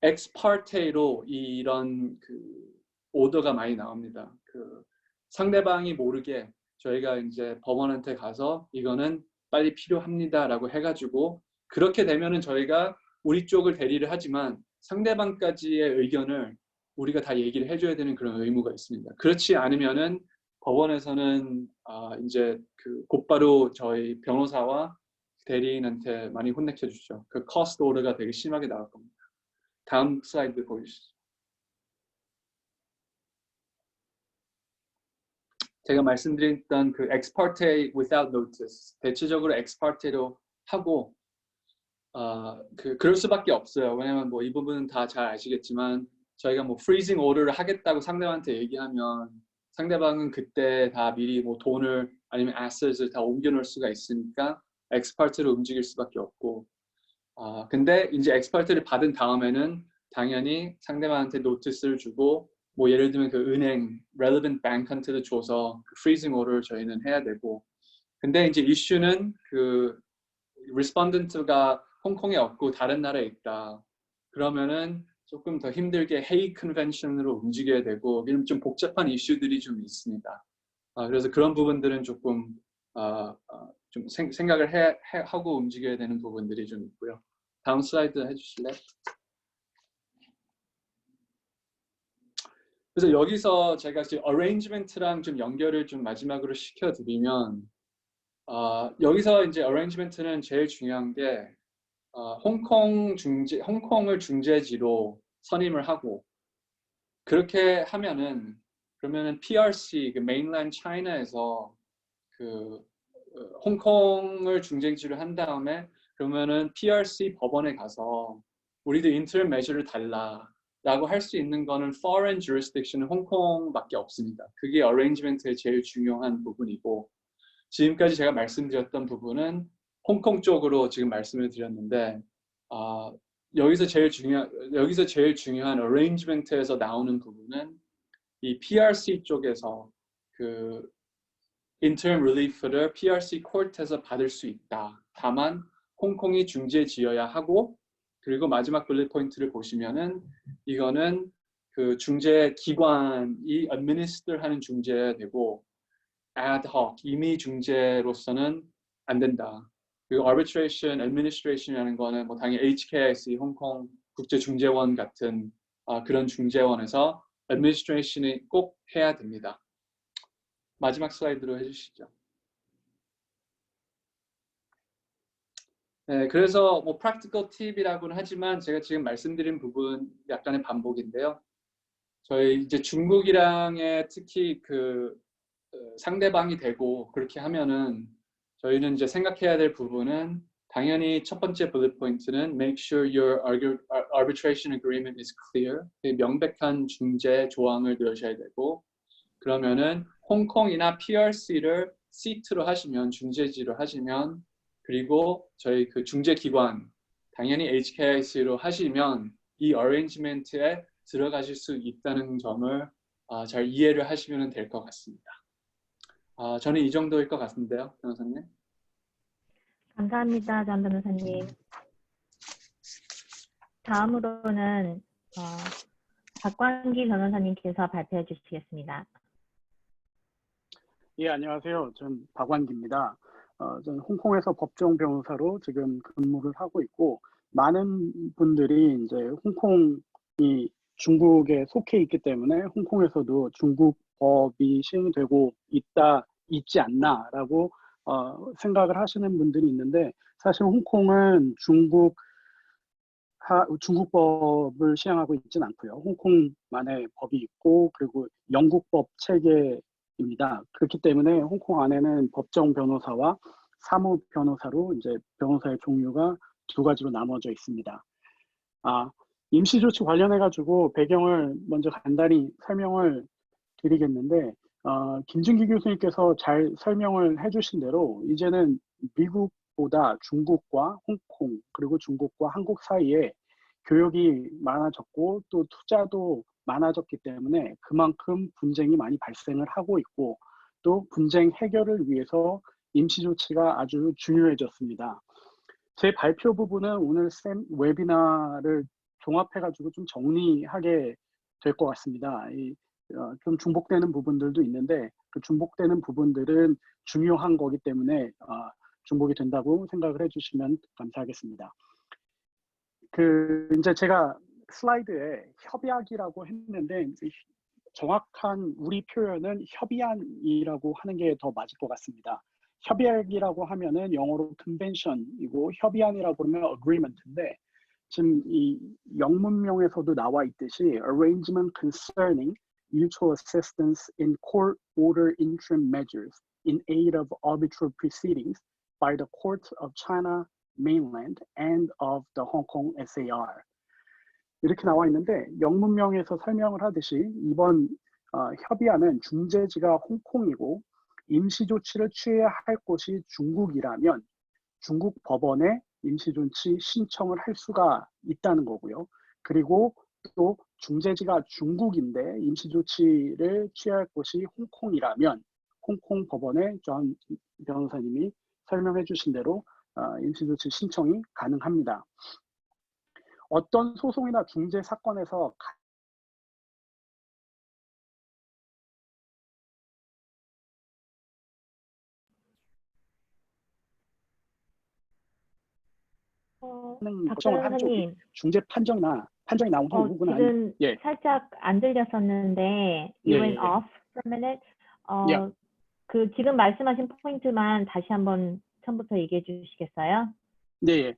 ex parte로 이런 그 오더가 많이 나옵니다. 그 상대방이 모르게 저희가 이제 법원한테 가서 이거는 빨리 필요합니다라고 해가지고 그렇게 되면은 저희가 우리 쪽을 대리를 하지만 상대방까지의 의견을 우리가 다 얘기를 해줘야 되는 그런 의무가 있습니다. 그렇지 않으면은 법원에서는 이제 그 곧바로 저희 변호사와 대리인한테 많이 혼내켜 주죠. 그 cost order가 되게 심하게 나올 겁니다. 다음 슬라이드 보여주시죠. 제가 말씀드렸던 그 ex parte without notice, 대체적으로 ex parte로 하고 그럴 수밖에 없어요. 왜냐면 뭐 이 부분은 다 잘 아시겠지만 저희가 뭐 freezing order를 하겠다고 상대방한테 얘기하면 상대방은 그때 다 미리 뭐 돈을 아니면 assets을 다 옮겨놓을 수가 있으니까 ex parte로 움직일 수밖에 없고 근데 이제 ex parte를 받은 다음에는 당연히 상대방한테 노티스를 주고 뭐 예를 들면 그 은행 relevant bank한테도 줘서 그 freezing order를 저희는 해야 되고 근데 이제 이슈는 그 respondent가 홍콩에 없고 다른 나라에 있다. 그러면은 조금 더 힘들게 헤이 컨벤션으로 움직여야 되고 이런 좀 복잡한 이슈들이 좀 있습니다. 그래서 그런 부분들은 조금 좀 생각을 하고 움직여야 되는 부분들이 좀 있고요. 다음 슬라이드 해주실래요? 그래서 여기서 제가 지금 arrangement랑 좀 연결을 좀 마지막으로 시켜드리면 여기서 이제 arrangement는 제일 중요한 게 홍콩을 중재지로 선임을 하고 그렇게 하면은 그러면은 PRC 그 mainland China에서 그 홍콩을 중재지로 한 다음에 그러면은 PRC 법원에 가서 우리도 interim measure를 달라라고 할 수 있는 거는 foreign jurisdiction은 홍콩밖에 없습니다. 그게 arrangement의 제일 중요한 부분이고 지금까지 제가 말씀드렸던 부분은 홍콩 쪽으로 지금 말씀을 드렸는데 여기서 제일 중요한 arrangement에서 나오는 부분은 이 PRC 쪽에서 그 interim relief를 PRC court에서 받을 수 있다. 다만 홍콩이 중재지어야 하고 그리고 마지막 블릿 포인트를 보시면은 이거는 그 중재 기관이 administer 하는 중재야 되고 ad hoc 임의 중재로서는 안 된다. 그리고 arbitration, administration이라는 거는 뭐 당연히 HKIC, 홍콩 국제중재원 같은 그런 중재원에서 administration이 꼭 해야 됩니다. 마지막 슬라이드로 해주시죠. 네, 그래서 뭐 practical 팁이라고는 하지만 제가 지금 말씀드린 부분 약간의 반복인데요. 저희 이제 중국이랑의 특히 그 상대방이 되고 그렇게 하면은 저희는 이제 생각해야 될 부분은 당연히 첫 번째 bullet point는 make sure your arbitration agreement is clear. 명백한 중재 조항을 넣으셔야 되고 그러면은 홍콩이나 PRC를 시트로 하시면 중재지로 하시면 그리고 저희 그 중재기관 당연히 HKIC로 하시면 이 arrangement에 들어가실 수 있다는 점을 잘 이해를 하시면 될 것 같습니다. 저는 이 정도일 것 같은데요, 변호사님. 감사합니다, 전 변호사님. 다음으로는 박광기 변호사님께서 발표해 주시겠습니다. 예, 안녕하세요. 전 박완기입니다. 저는 홍콩에서 법정 변호사로 지금 근무를 하고 있고 많은 분들이 이제 홍콩이 중국에 속해 있기 때문에 홍콩에서도 중국 법이 시행되고 있지 않나라고 생각을 하시는 분들이 있는데 사실 홍콩은 중국법을 시행하고 있지는 않고요. 홍콩만의 법이 있고 그리고 영국법 체계입니다. 그렇기 때문에 홍콩 안에는 법정 변호사와 사무 변호사로 이제 변호사의 종류가 두 가지로 나눠져 있습니다. 임시조치 관련해 가지고 배경을 먼저 간단히 설명을 드리겠는데 김준기 교수님께서 잘 설명을 해주신 대로 이제는 미국보다 중국과 홍콩 그리고 중국과 한국 사이에 교역이 많아졌고 또 투자도 많아졌기 때문에 그만큼 분쟁이 많이 발생을 하고 있고 또 분쟁 해결을 위해서 임시조치가 아주 중요해졌습니다. 제 발표 부분은 오늘 웨비나를 종합해가지고 좀 정리하게 될 것 같습니다. 좀 중복되는 부분들도 있는데 그 중복되는 부분들은 중요한 거기 때문에 중복이 된다고 생각을 해주시면 감사하겠습니다. 이제 제가 슬라이드에 협약이라고 했는데 정확한 우리 표현은 협의안이라고 하는 게 더 맞을 것 같습니다. 협약이라고 하면은 영어로 convention이고 협의안이라고 그러면 agreement인데 지금 이 영문명에서도 나와 있듯이 arrangement concerning mutual assistance in court order interim measures in aid of arbitral proceedings by the courts of China mainland and of the Hong Kong SAR. 이렇게 나와 있는데 영문명에서 설명을 하듯이 이번 협의안은 중재지가 홍콩이고 임시조치를 취해야 할 곳이 중국이라면 중국 법원에 임시조치 신청을 할 수가 있다는 거고요. 그리고 또 중재지가 중국인데 임시조치를 취해야 할 곳이 홍콩이라면 홍콩 법원에 전 변호사님이 설명해 주신 대로 임시조치 신청이 가능합니다. 어떤 소송이나 중재 사건에서 박전 선생님, 중재 판정이 나온 후구나 지금 예. 살짝 안 들렸었는데 you went off for a minute. 그 지금 말씀하신 포인트만 다시 한번 처음부터 얘기해 주시겠어요? 네.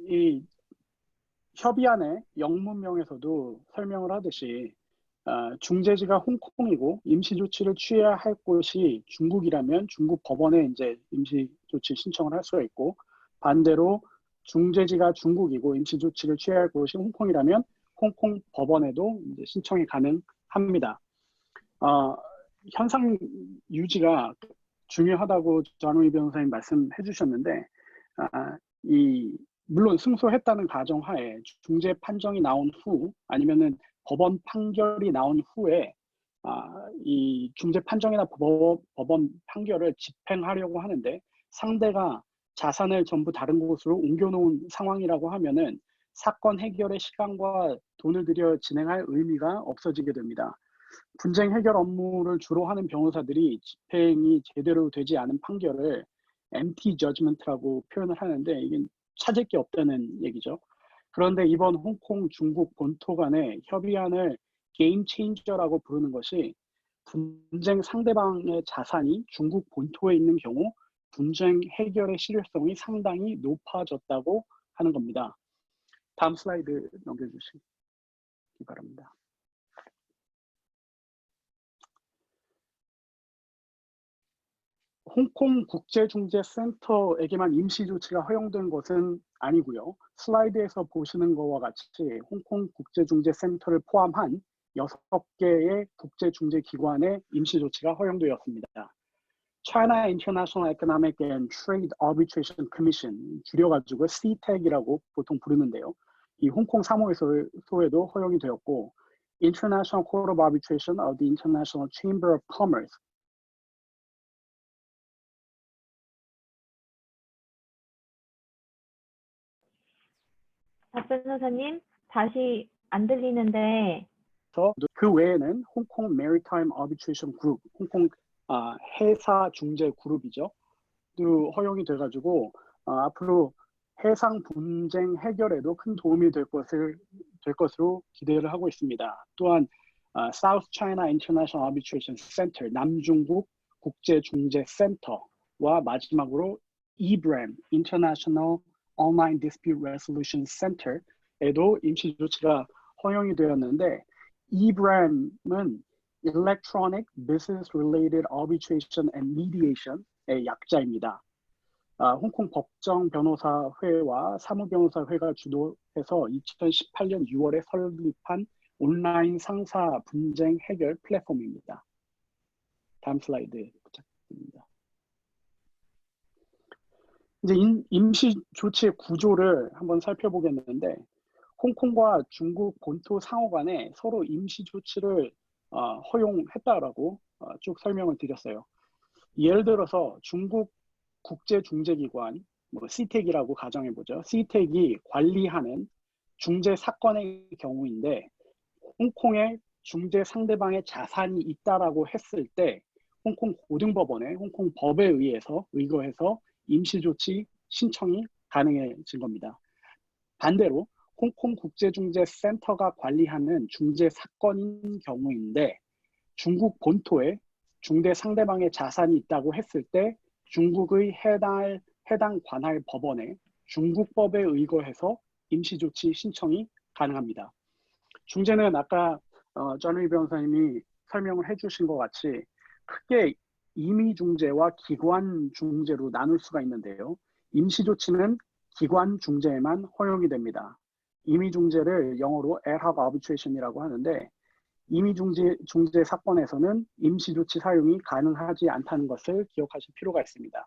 이 협의안의 영문명에서도 설명을 하듯이 중재지가 홍콩이고 임시조치를 취해야 할 곳이 중국이라면 중국 법원에 이제 임시조치 신청을 할 수가 있고 반대로 중재지가 중국이고 임시조치를 취해야 할 곳이 홍콩이라면 홍콩 법원에도 이제 신청이 가능합니다. 현상 유지가 중요하다고 전우희 변호사님 말씀해 주셨는데 물론 승소했다는 가정하에 중재 판정이 나온 후 아니면은 법원 판결이 나온 후에 이 중재 판정이나 법원 판결을 집행하려고 하는데 상대가 자산을 전부 다른 곳으로 옮겨놓은 상황이라고 하면은 사건 해결의 시간과 돈을 들여 진행할 의미가 없어지게 됩니다. 분쟁 해결 업무를 주로 하는 변호사들이 집행이 제대로 되지 않은 판결을 empty judgment라고 표현을 하는데 이게 찾을 게 없다는 얘기죠. 그런데 이번 홍콩 중국 본토 간의 협의안을 게임 체인저라고 부르는 것이 분쟁 상대방의 자산이 중국 본토에 있는 경우 분쟁 해결의 실효성이 상당히 높아졌다고 하는 겁니다. 다음 슬라이드 넘겨주시기 바랍니다. 홍콩 국제중재센터에게만 임시조치가 허용된 것은 아니고요. 슬라이드에서 보시는 것과 같이 홍콩 국제중재센터를 포함한 6개의 국제중재기관의 임시조치가 허용되었습니다. China International Economic and Trade Arbitration Commission, 줄여가지고 CTEC이라고 보통 부르는데요. 이 홍콩 사무소에도 허용이 되었고 International Court of Arbitration of the International Chamber of Commerce, 박전 선생님, 다시 안 들리는데. 그 외에는 홍콩 Maritime Arbitration Group, 홍콩 해사 중재 그룹이죠. 또 허용이 돼가지고 앞으로 해상 분쟁 해결에도 큰 도움이 될 것으로 기대를 하고 있습니다. 또한 South China International Arbitration Center, 남중국 국제중재센터와 마지막으로 EBRAM, International Online Dispute Resolution Center에도 임시 조치가 허용이 되었는데 EBRAM은 Electronic Business Related Arbitration and Mediation의 약자입니다. 홍콩 법정 변호사회와 사무변호사회가 주도해서 2018년 6월에 설립한 온라인 상사 분쟁 해결 플랫폼입니다. 다음 슬라이드 부탁드립니다. 이제 임시 조치의 구조를 한번 살펴보겠는데 홍콩과 중국 본토 상호간에 서로 임시 조치를 허용했다라고 쭉 설명을 드렸어요. 예를 들어서 중국 국제중재기관, CTEC이라고 가정해보죠. CTEC이 관리하는 중재 사건의 경우인데 홍콩에 중재 상대방의 자산이 있다라고 했을 때 홍콩 고등법원의 홍콩 법에 의거해서 임시조치 신청이 가능해진 겁니다. 반대로 홍콩 국제중재센터가 관리하는 중재 사건인 경우인데 중국 본토에 중재 상대방의 자산이 있다고 했을 때 중국의 해당 관할 법원에 중국법에 의거해서 임시조치 신청이 가능합니다. 중재는 아까 전우희 변호사님이 설명을 해주신 것 같이 크게 임의중재와 기관중재로 나눌 수가 있는데요. 임시조치는 기관중재에만 허용이 됩니다. 임의중재를 영어로 ad hoc arbitration이라고 하는데 임의중재 사건에서는 임시조치 사용이 가능하지 않다는 것을 기억하실 필요가 있습니다.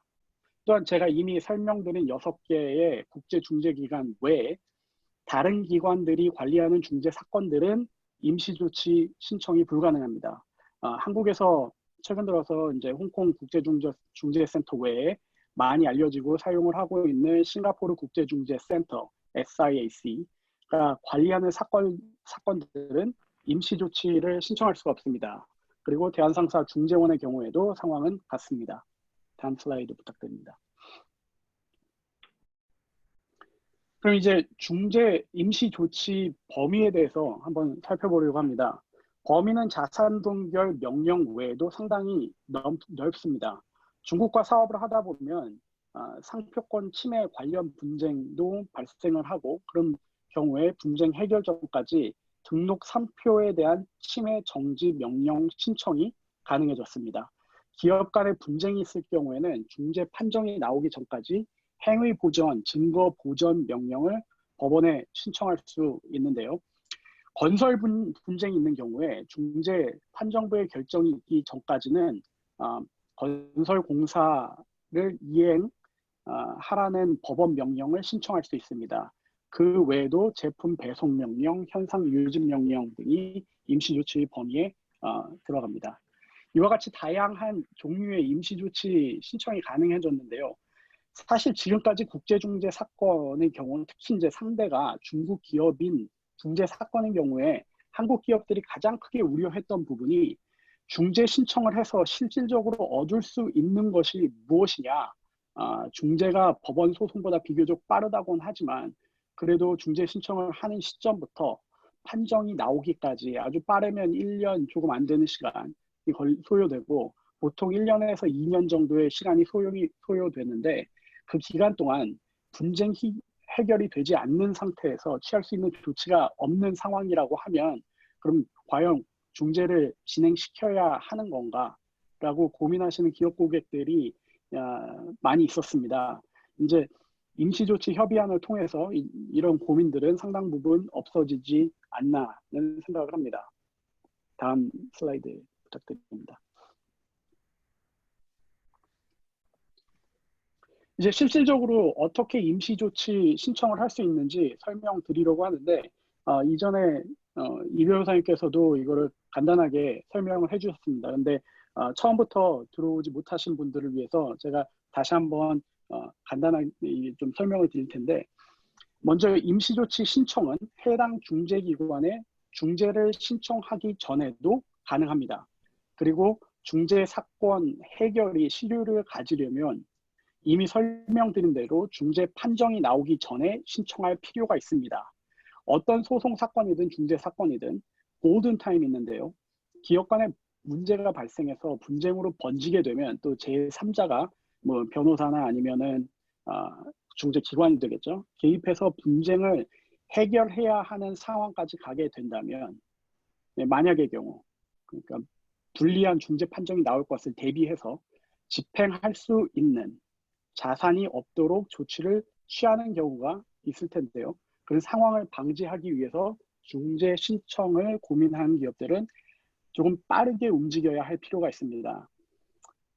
또한 제가 이미 설명드린 6개의 국제중재기관 외에 다른 기관들이 관리하는 중재 사건들은 임시조치 신청이 불가능합니다. 한국에서 최근 들어서 이제 홍콩 국제중재센터 외에 많이 알려지고 사용을 하고 있는 싱가포르 국제중재센터 SIAC가 관리하는 사건들은 임시조치를 신청할 수가 없습니다. 그리고 대한상사 중재원의 경우에도 상황은 같습니다. 다음 슬라이드 부탁드립니다. 그럼 이제 중재 임시조치 범위에 대해서 한번 살펴보려고 합니다. 범위는 자산 동결 명령 외에도 상당히 넓습니다. 중국과 사업을 하다 보면 상표권 침해 관련 분쟁도 발생을 하고 그런 경우에 분쟁 해결 전까지 등록 3표에 대한 침해 정지 명령 신청이 가능해졌습니다. 기업 간의 분쟁이 있을 경우에는 중재 판정이 나오기 전까지 행위 보전, 증거 보전 명령을 법원에 신청할 수 있는데요. 건설 분쟁이 있는 경우에 중재 판정부의 결정이 있기 전까지는 건설 공사를 이행하라는 법원 명령을 신청할 수 있습니다. 그 외에도 제품 배송 명령, 현상 유지 명령 등이 임시조치 범위에 들어갑니다. 이와 같이 다양한 종류의 임시조치 신청이 가능해졌는데요. 사실 지금까지 국제중재 사건의 경우는 특히 이제 상대가 중국 기업인 중재 사건의 경우에 한국 기업들이 가장 크게 우려했던 부분이 중재 신청을 해서 실질적으로 얻을 수 있는 것이 무엇이냐. 중재가 법원 소송보다 비교적 빠르다고는 하지만 그래도 중재 신청을 하는 시점부터 판정이 나오기까지 아주 빠르면 1년 조금 안 되는 시간이 소요되고 보통 1년에서 2년 정도의 시간이 소요되는데 그 기간 동안 분쟁 해결이 되지 않는 상태에서 취할 수 있는 조치가 없는 상황이라고 하면 그럼 과연 중재를 진행시켜야 하는 건가? 라고 고민하시는 기업 고객들이 많이 있었습니다. 이제 임시조치 협의안을 통해서 이런 고민들은 상당 부분 없어지지 않나는 생각을 합니다. 다음 슬라이드 부탁드립니다. 이제 실질적으로 어떻게 임시조치 신청을 할 수 있는지 설명드리려고 하는데 이전에 이 변호사님께서도 이거를 간단하게 설명을 해주셨습니다. 그런데 처음부터 들어오지 못하신 분들을 위해서 제가 다시 한번 간단하게 좀 설명을 드릴 텐데 먼저 임시조치 신청은 해당 중재기관에 중재를 신청하기 전에도 가능합니다. 그리고 중재 사건 해결이 실효를 가지려면 이미 설명드린 대로 중재 판정이 나오기 전에 신청할 필요가 있습니다. 어떤 소송 사건이든 중재 사건이든 골든타임이 있는데요. 기업 간에 문제가 발생해서 분쟁으로 번지게 되면 또 제3자가 뭐 변호사나 아니면은 중재 기관이 되겠죠. 개입해서 분쟁을 해결해야 하는 상황까지 가게 된다면, 네, 만약의 경우, 그러니까 불리한 중재 판정이 나올 것을 대비해서 집행할 수 있는 자산이 없도록 조치를 취하는 경우가 있을 텐데요. 그런 상황을 방지하기 위해서 중재 신청을 고민하는 기업들은 조금 빠르게 움직여야 할 필요가 있습니다.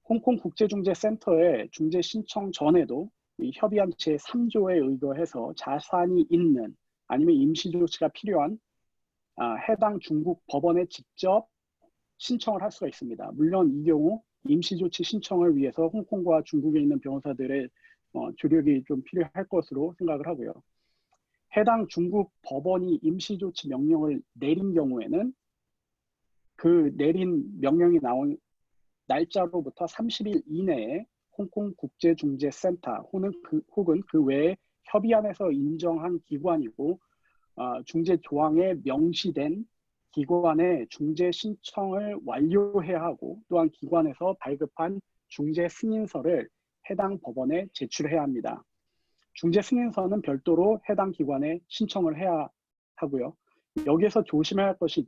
홍콩 국제중재센터의 중재 신청 전에도 이 협의안 제3조에 의거해서 자산이 있는 아니면 임시조치가 필요한 해당 중국 법원에 직접 신청을 할 수가 있습니다. 물론 이 경우 임시조치 신청을 위해서 홍콩과 중국에 있는 변호사들의 조력이 좀 필요할 것으로 생각을 하고요. 해당 중국 법원이 임시조치 명령을 내린 경우에는 그 내린 명령이 나온 날짜로부터 30일 이내에 홍콩 국제중재센터 혹은 그 외에 협의안에서 인정한 기관이고 중재 조항에 명시된 기관의 중재 신청을 완료해야 하고 또한 기관에서 발급한 중재 승인서를 해당 법원에 제출해야 합니다. 중재 승인서는 별도로 해당 기관에 신청을 해야 하고요. 여기에서 조심해야 할 것이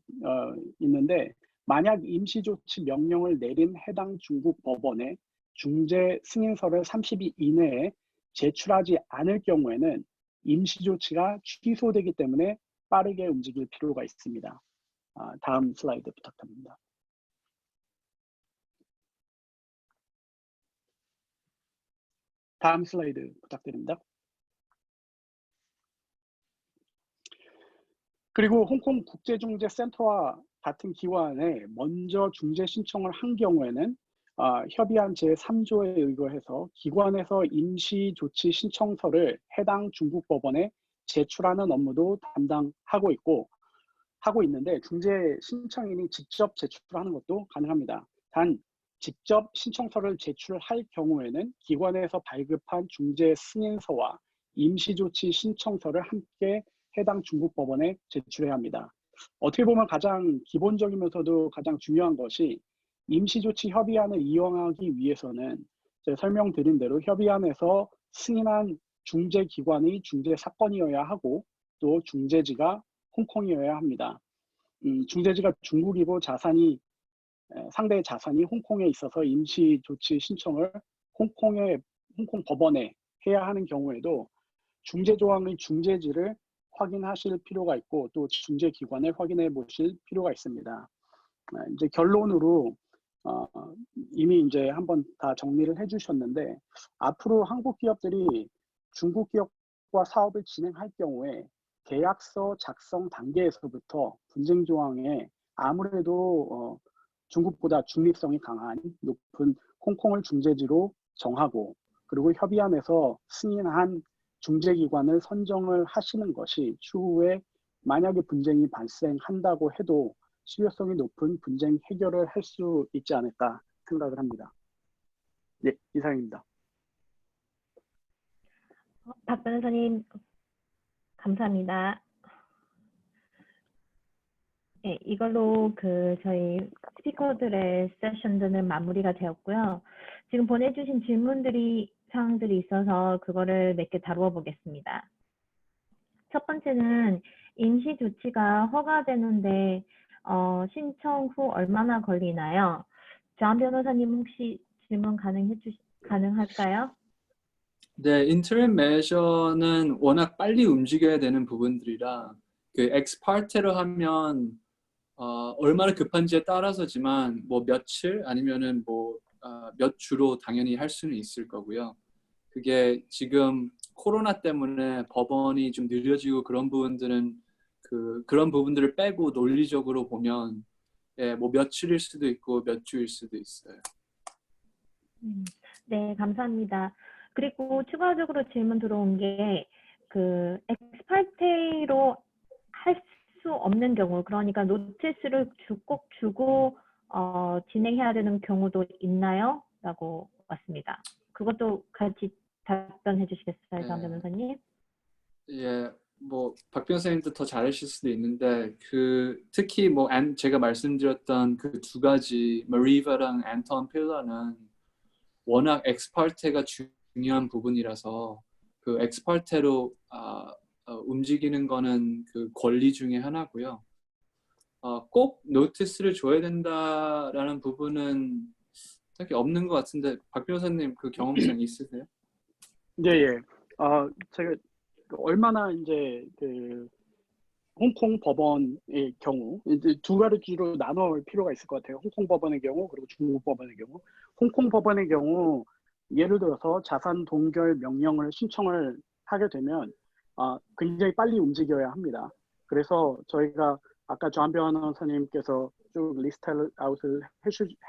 있는데 만약 임시조치 명령을 내린 해당 중국 법원에 중재 승인서를 30일 이내에 제출하지 않을 경우에는 임시조치가 취소되기 때문에 빠르게 움직일 필요가 있습니다. 다음 슬라이드 부탁드립니다. 다음 슬라이드 부탁드립니다. 그리고 홍콩 국제중재센터와 같은 기관에 먼저 중재 신청을 한 경우에는 협의안 제3조에 의거해서 기관에서 임시조치 신청서를 해당 중국 법원에 제출하는 업무도 담당하고 있는데 중재 신청인이 직접 제출하는 것도 가능합니다. 단 직접 신청서를 제출할 경우에는 기관에서 발급한 중재 승인서와 임시조치 신청서를 함께 해당 중국 법원에 제출해야 합니다. 어떻게 보면 가장 기본적이면서도 가장 중요한 것이 임시조치 협의안을 이용하기 위해서는 제가 설명드린 대로 협의안에서 승인한 중재기관이 중재사건이어야 하고 또 중재지가 홍콩이어야 합니다. 중재지가 중국이고 상대의 자산이 홍콩에 있어서 임시조치 신청을 홍콩 법원에 해야 하는 경우에도 중재조항의 중재지를 확인하실 필요가 있고 또 중재기관을 확인해 보실 필요가 있습니다. 이제 결론으로 이미 이제 한번 다 정리를 해주셨는데 앞으로 한국 기업들이 중국 기업과 사업을 진행할 경우에 계약서 작성 단계에서부터 분쟁 조항에 아무래도 중국보다 중립성이 강한 높은 홍콩을 중재지로 정하고 그리고 협의안에서 승인한 중재기관을 선정을 하시는 것이 추후에 만약에 분쟁이 발생한다고 해도 실효성이 높은 분쟁 해결을 할 수 있지 않을까 생각을 합니다. 네, 이상입니다. 박 변호사님, 감사합니다. 네, 이걸로 저희 스피커들의 세션들은 마무리가 되었고요. 지금 보내주신 사항들이 있어서 그거를 몇 개 다루어 보겠습니다. 첫 번째는 임시 조치가 허가되는데 신청 후 얼마나 걸리나요? 장 변호사님 혹시 질문 가능할까요? 네, 인터임 메저는 워낙 빨리 움직여야 되는 부분들이라 그 엑스파르테로 하면 얼마나 급한지에 따라서지만 뭐 며칠 아니면은 뭐 몇 주로 당연히 할 수는 있을 거고요. 그게 지금 코로나 때문에 법원이 좀 느려지고 그런 부분들은 그런 부분들을 빼고 논리적으로 보면 예, 뭐 며칠일 수도 있고 몇 주일 수도 있어요. 네, 감사합니다. 그리고 추가적으로 질문 들어온 게 엑스파르테로 할 수 없는 경우, 그러니까 노티스를 꼭 주고 진행해야 되는 경우도 있나요? 라고 왔습니다. 그것도 같이 답변해 주시겠어요, 장 변호사님? 예, 뭐 박 변호사님도 더 잘하실 수도 있는데 특히 뭐 제가 말씀드렸던 그 두 가지 머리바랑 앤턴 필러는 워낙 엑스파르테가 중요한 부분이라서 그 엑스파르테로 움직이는 거는 그 권리 중에 하나고요. 꼭 노티스를 줘야 된다라는 부분은 딱히 없는 것 같은데 박 변호사님 그 경험상 있으세요? 예, 예. 제가 얼마나 이제 그 홍콩 법원의 경우 이제 두 가지로 나눠볼 필요가 있을 것 같아요. 홍콩 법원의 경우 그리고 중국 법원의 경우. 홍콩 법원의 경우 예를 들어서 자산 동결 명령을 신청을 하게 되면 굉장히 빨리 움직여야 합니다. 그래서 저희가 아까 조한 변호사님께서 쭉 리스트 아웃을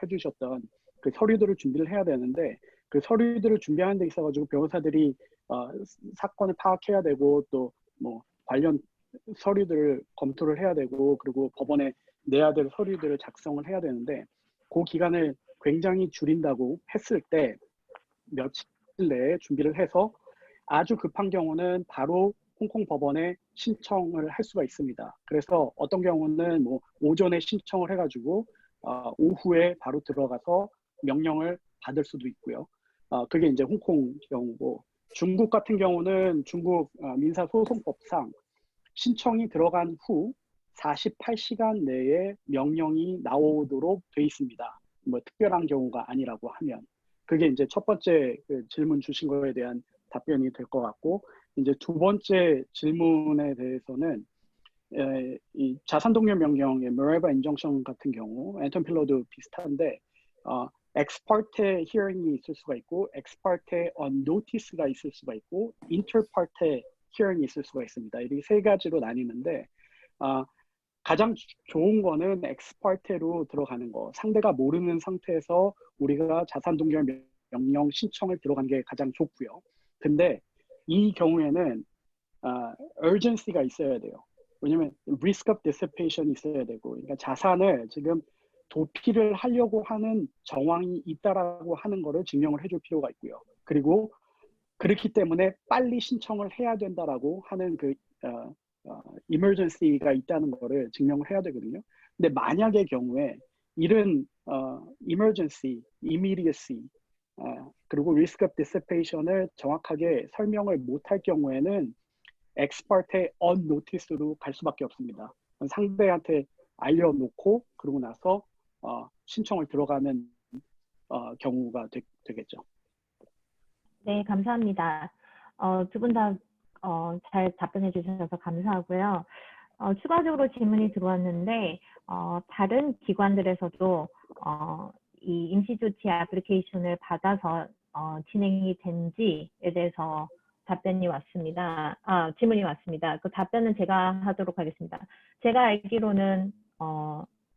해주셨던 그 서류들을 준비를 해야 되는데 그 서류들을 준비하는 데 있어가지고 변호사들이 사건을 파악해야 되고 또 뭐 관련 서류들을 검토를 해야 되고 그리고 법원에 내야 될 서류들을 작성을 해야 되는데 그 기간을 굉장히 줄인다고 했을 때 며칠 내에 준비를 해서 아주 급한 경우는 바로 홍콩 법원에 신청을 할 수가 있습니다. 그래서 어떤 경우는 뭐 오전에 신청을 해가지고 오후에 바로 들어가서 명령을 받을 수도 있고요. 그게 이제 홍콩 경우고 중국 같은 경우는 중국 민사소송법상 신청이 들어간 후 48시간 내에 명령이 나오도록 돼 있습니다. 뭐 특별한 경우가 아니라고 하면 그게 이제 첫 번째 그 질문 주신 거에 대한 답변이 될 것 같고 이제 두 번째 질문에 대해서는 이 자산동결 명령의 Miranda 인정션 같은 경우 앤턴 필러도 비슷한데 엑스파르테 히어링이 있을 수가 있고 엑스파르테 on notice가 있을 수가 있고 인터파르테 히어링이 있을 수가 있습니다. 이렇게 세 가지로 나뉘는데 가장 좋은 거는 엑스파르테로 들어가는 거. 상대가 모르는 상태에서 우리가 자산동결 명령 신청을 들어간 게 가장 좋고요. 근데 이 경우에는 urgency가 있어야 돼요. 왜냐면 risk of dissipation이 있어야 되고 그러니까 자산을 지금 도피를 하려고 하는 정황이 있다라고 하는 거를 증명을 해줄 필요가 있고요. 그리고 그렇기 때문에 빨리 신청을 해야 된다라고 하는 그 emergency가 있다는 거를 증명을 해야 되거든요. 근데 만약의 경우에 이런 emergency, immediacy 그리고 risk of dissipation을 정확하게 설명을 못할 경우에는 ex parte on notice로 갈 수밖에 없습니다. 상대한테 알려놓고 그러고 나서 신청을 들어가는 경우가 되겠죠. 네, 감사합니다. 두 분 다 잘 답변해 주셔서 감사하고요. 추가적으로 질문이 들어왔는데 다른 기관들에서도 이 임시조치 애플리케이션을 받아서 진행이 된지에 대해서 답변이 왔습니다. 질문이 왔습니다. 그 답변은 제가 하도록 하겠습니다. 제가 알기로는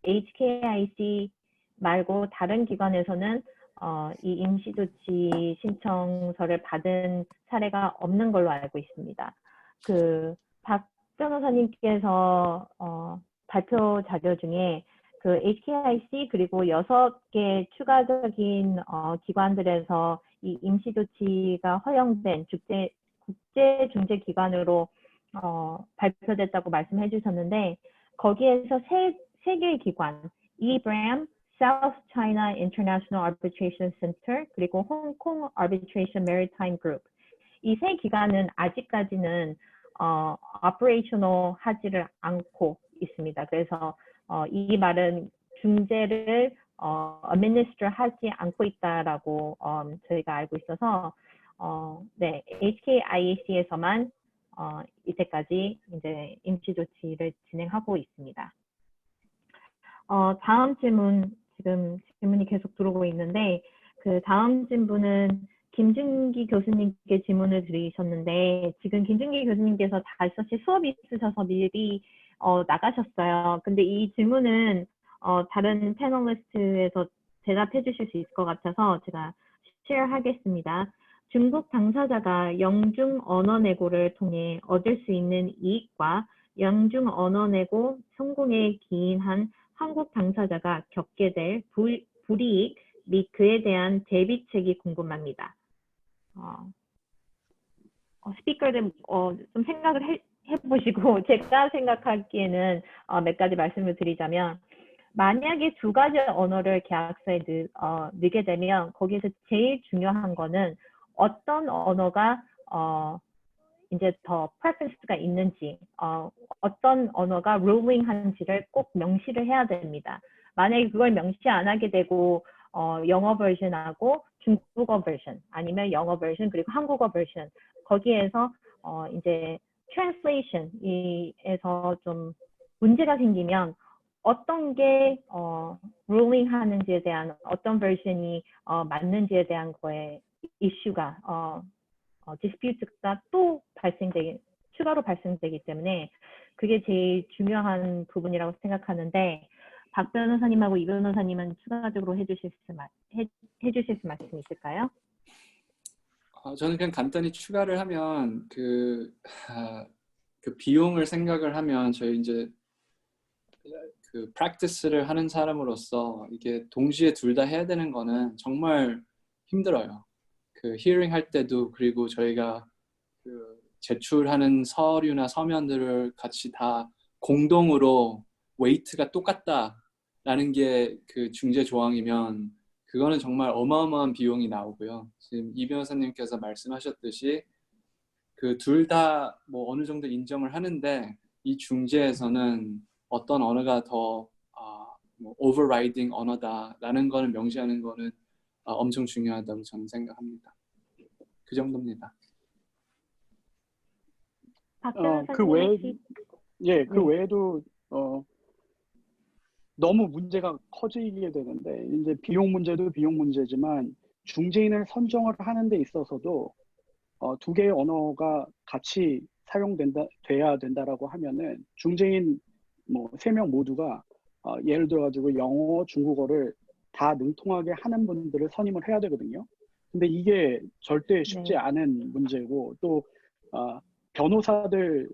HKIC 말고 다른 기관에서는 이 임시조치 신청서를 받은 사례가 없는 걸로 알고 있습니다. 그 박 변호사님께서 발표 자료 중에 그 HKIC 그리고 6개 추가적인 기관들에서 이 임시조치가 허용된 국제중재기관으로 발표됐다고 말씀해 주셨는데 거기에서 세 개의 기관, EBRAM, South China International Arbitration Center, 그리고 Hong Kong Arbitration Maritime Group. 이 세 기관은 아직까지는 operational 하지를 않고 있습니다. 그래서 이 말은 중재를 administer 하지 않고 있다라고 저희가 알고 있어서 네, HKIAC에서만 이때까지 이제 임시 조치를 진행하고 있습니다. 다음 질문, 지금 질문이 계속 들어오고 있는데 그 다음 질문은 김준기 교수님께 질문을 드리셨는데 지금 김준기 교수님께서 5시 수업이 있으셔서 미리 나가셨어요. 근데 이 질문은 다른 패널리스트에서 대답해 주실 수 있을 것 같아서 제가 쉐어하겠습니다. 중국 당사자가 영중 언어내고를 통해 얻을 수 있는 이익과 영중 언어내고 성공에 기인한 한국 당사자가 겪게 될 불이익 및 그에 대한 대비책이 궁금합니다. 스피커들 좀 생각을 해보시고 제가 생각하기에는 몇 가지 말씀을 드리자면 만약에 2가지 언어를 계약서에 넣게 되면 거기에서 제일 중요한 거는 어떤 언어가 이제 더 preference가 있는지, 어떤 언어가 룰링한지를 꼭 명시를 해야 됩니다. 만약에 그걸 명시 안 하게 되고 영어 버전하고 중국어 버전, 아니면 영어 버전 그리고 한국어 버전, 거기에서 이제 translation에서 좀 문제가 생기면 어떤 게 ruling 하는지에 대한, 어떤 버전이 맞는지에 대한 거에 이슈가 dispute가 또 추가로 발생되기 때문에 그게 제일 중요한 부분이라고 생각하는데, 박 변호사님하고 이 변호사님은 추가적으로 해주실 말씀 있을까요? 저는 그냥 간단히 추가를 하면 그 비용을 생각을 하면 저희 이제 그 practice를 하는 사람으로서 이게 동시에 둘 다 해야 되는 거는 정말 힘들어요. 그 hearing 할 때도, 그리고 저희가 그 제출하는 서류나 서면들을 같이 다 공동으로 웨이트가 똑같다라는 게 그 중재 조항이면 그거는 정말 어마어마한 비용이 나오고요. 지금 이 변호사님께서 말씀하셨듯이 그 둘 다 뭐 어느 정도 인정을 하는데 이 중재에서는 어떤 언어가 더 뭐 overriding 언어다라는 거를 명시하는 거는 엄청 중요하다고 저는 생각합니다. 그 정도입니다. 박 변호사님 그 외에 혹시 그 네. 외에도 너무 문제가 커지게 되는데, 이제 비용 문제도 비용 문제지만 중재인을 선정을 하는 데 있어서도 두 개의 언어가 같이 돼야 된다라고 하면은 중재인 뭐 3명 모두가 예를 들어 가지고 영어, 중국어를 다 능통하게 하는 분들을 선임을 해야 되거든요. 근데 이게 절대 쉽지 네. 않은 문제고, 또 변호사들도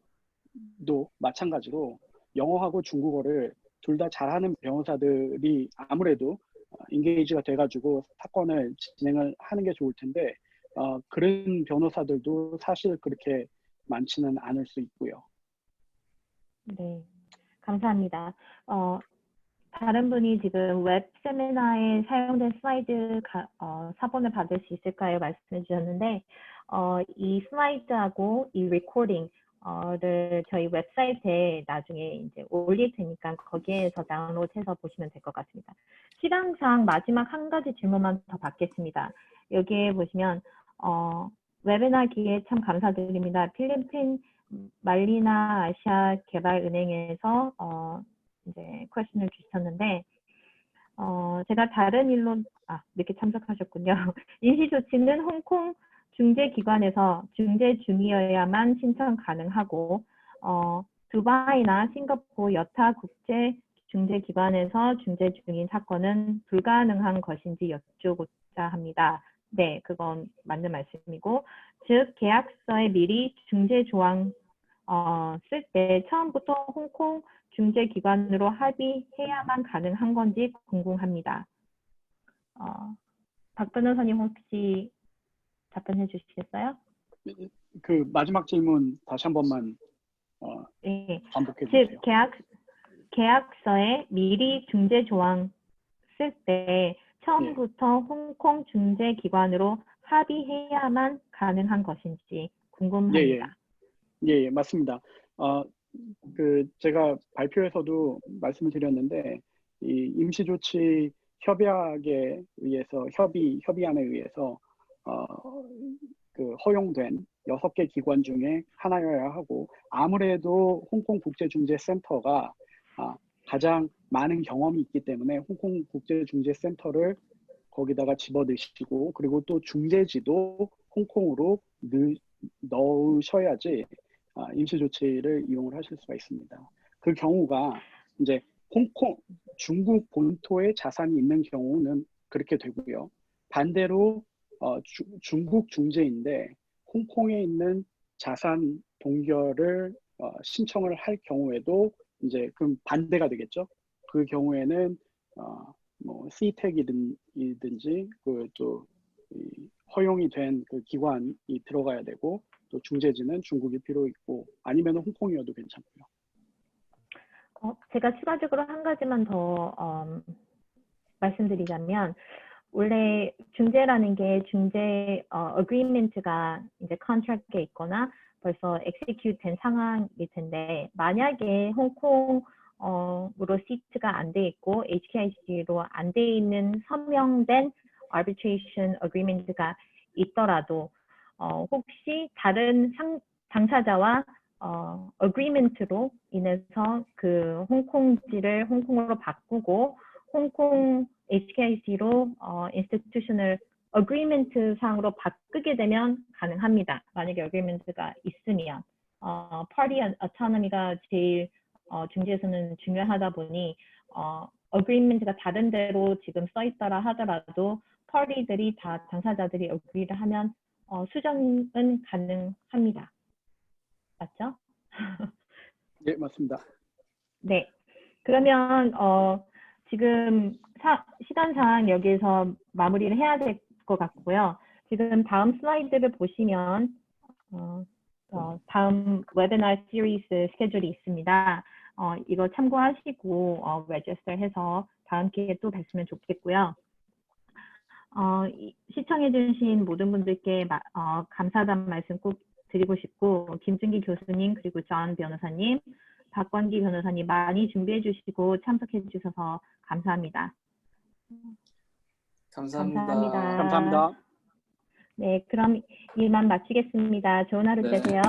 마찬가지로 영어하고 중국어를 둘 다 잘하는 변호사들이 아무래도 인게이지가 돼가지고 사건을 진행을 하는 게 좋을 텐데, 그런 변호사들도 사실 그렇게 많지는 않을 수 있고요. 네, 감사합니다. 다른 분이 지금 웹 세미나에 사용된 슬라이드 사본을 받을 수 있을까요? 말씀해 주셨는데, 이 슬라이드하고 이 레코딩을 저희 웹사이트에 나중에 이제 올릴 테니까 거기에서 다운로드해서 보시면 될 것 같습니다. 시간상 마지막 한 가지 질문만 더 받겠습니다. 여기에 보시면 웨비나 기회 참 감사드립니다. 필리핀 말리나 아시아 개발은행에서 이제 퀘스천을 주셨는데, 제가 다른 일로 이렇게 참석하셨군요. 인시조치는 홍콩 중재기관에서 중재 중이어야만 신청 가능하고, 두바이나 싱가포르 여타 국제 중재기관에서 중재 중인 사건은 불가능한 것인지 여쭈고자 합니다. 네, 그건 맞는 말씀이고, 즉 계약서에 미리 중재 조항 쓸 때 처음부터 홍콩 중재기관으로 합의해야만 가능한 건지 궁금합니다. 박 변호사님 혹시 답변해 주시겠어요? 그 마지막 질문 다시 한 번만 네. 반복해 즉 주세요. 계약서에 미리 중재 조항 쓸 때 처음부터 홍콩 중재기관으로 합의해야만 가능한 것인지 궁금합니다. 예, 맞습니다. 그 제가 발표에서도 말씀을 드렸는데, 이 임시조치 협약에 의해서 협의안에 의해서 그 허용된 6개 기관 중에 하나여야 하고, 아무래도 홍콩 국제중재센터가 가장 많은 경험이 있기 때문에 홍콩 국제중재센터를 거기다가 집어넣으시고, 그리고 또 중재지도 홍콩으로 넣으셔야지 임시조치를 이용을 하실 수가 있습니다. 그 경우가 이제 중국 본토에 자산이 있는 경우는 그렇게 되고요. 반대로 중국 중재인데 홍콩에 있는 자산 동결을 신청을 할 경우에도 이제 그럼 반대가 되겠죠. 그 경우에는 뭐 CTEC이든지 그또 허용이 된 그 기관이 들어가야 되고, 또 중재지는 중국이 필요 있고, 아니면 홍콩이어도 괜찮고요. 제가 추가적으로 한 가지만 더 말씀드리자면, 원래 중재라는 게 중재 agreement가 이제 contract에 있거나 벌써 execute 된 상황일 텐데 만약에 홍콩으로 시트가 안 돼 있고 HKIC로 안 돼 있는 서명된 arbitration agreement가 있더라도 혹시 다른 당사자와 agreement로 인해서 그 홍콩지를 홍콩으로 바꾸고 홍콩 HKIC로 institutional agreement 상으로 바꾸게 되면 가능합니다. 만약에 agreement가 있으면 party autonomy가 제일 중재에서는 중요하다 보니 agreement가 다른 데로 지금 써 있더라 하더라도 party들이 다 당사자들이 agree를 하면 수정은 가능합니다. 맞죠? 네, 맞습니다. 네. 그러면 지금 시간상 여기에서 마무리를 해야 될 것 같고요. 지금 다음 슬라이드를 보시면 다음 웨비나 시리즈 스케줄이 있습니다. 이거 참고하시고 레지스터해서 다음 기회에 또 뵀으면 좋겠고요. 시청해주신 모든 분들께 감사하다는 말씀 꼭 드리고 싶고 김준기 교수님 그리고 존 변호사님, 박광기 변호사님 많이 준비해 주시고 참석해 주셔서 감사합니다. 감사합니다. 감사합니다. 네, 그럼 이만 마치겠습니다. 좋은 하루 네. 되세요.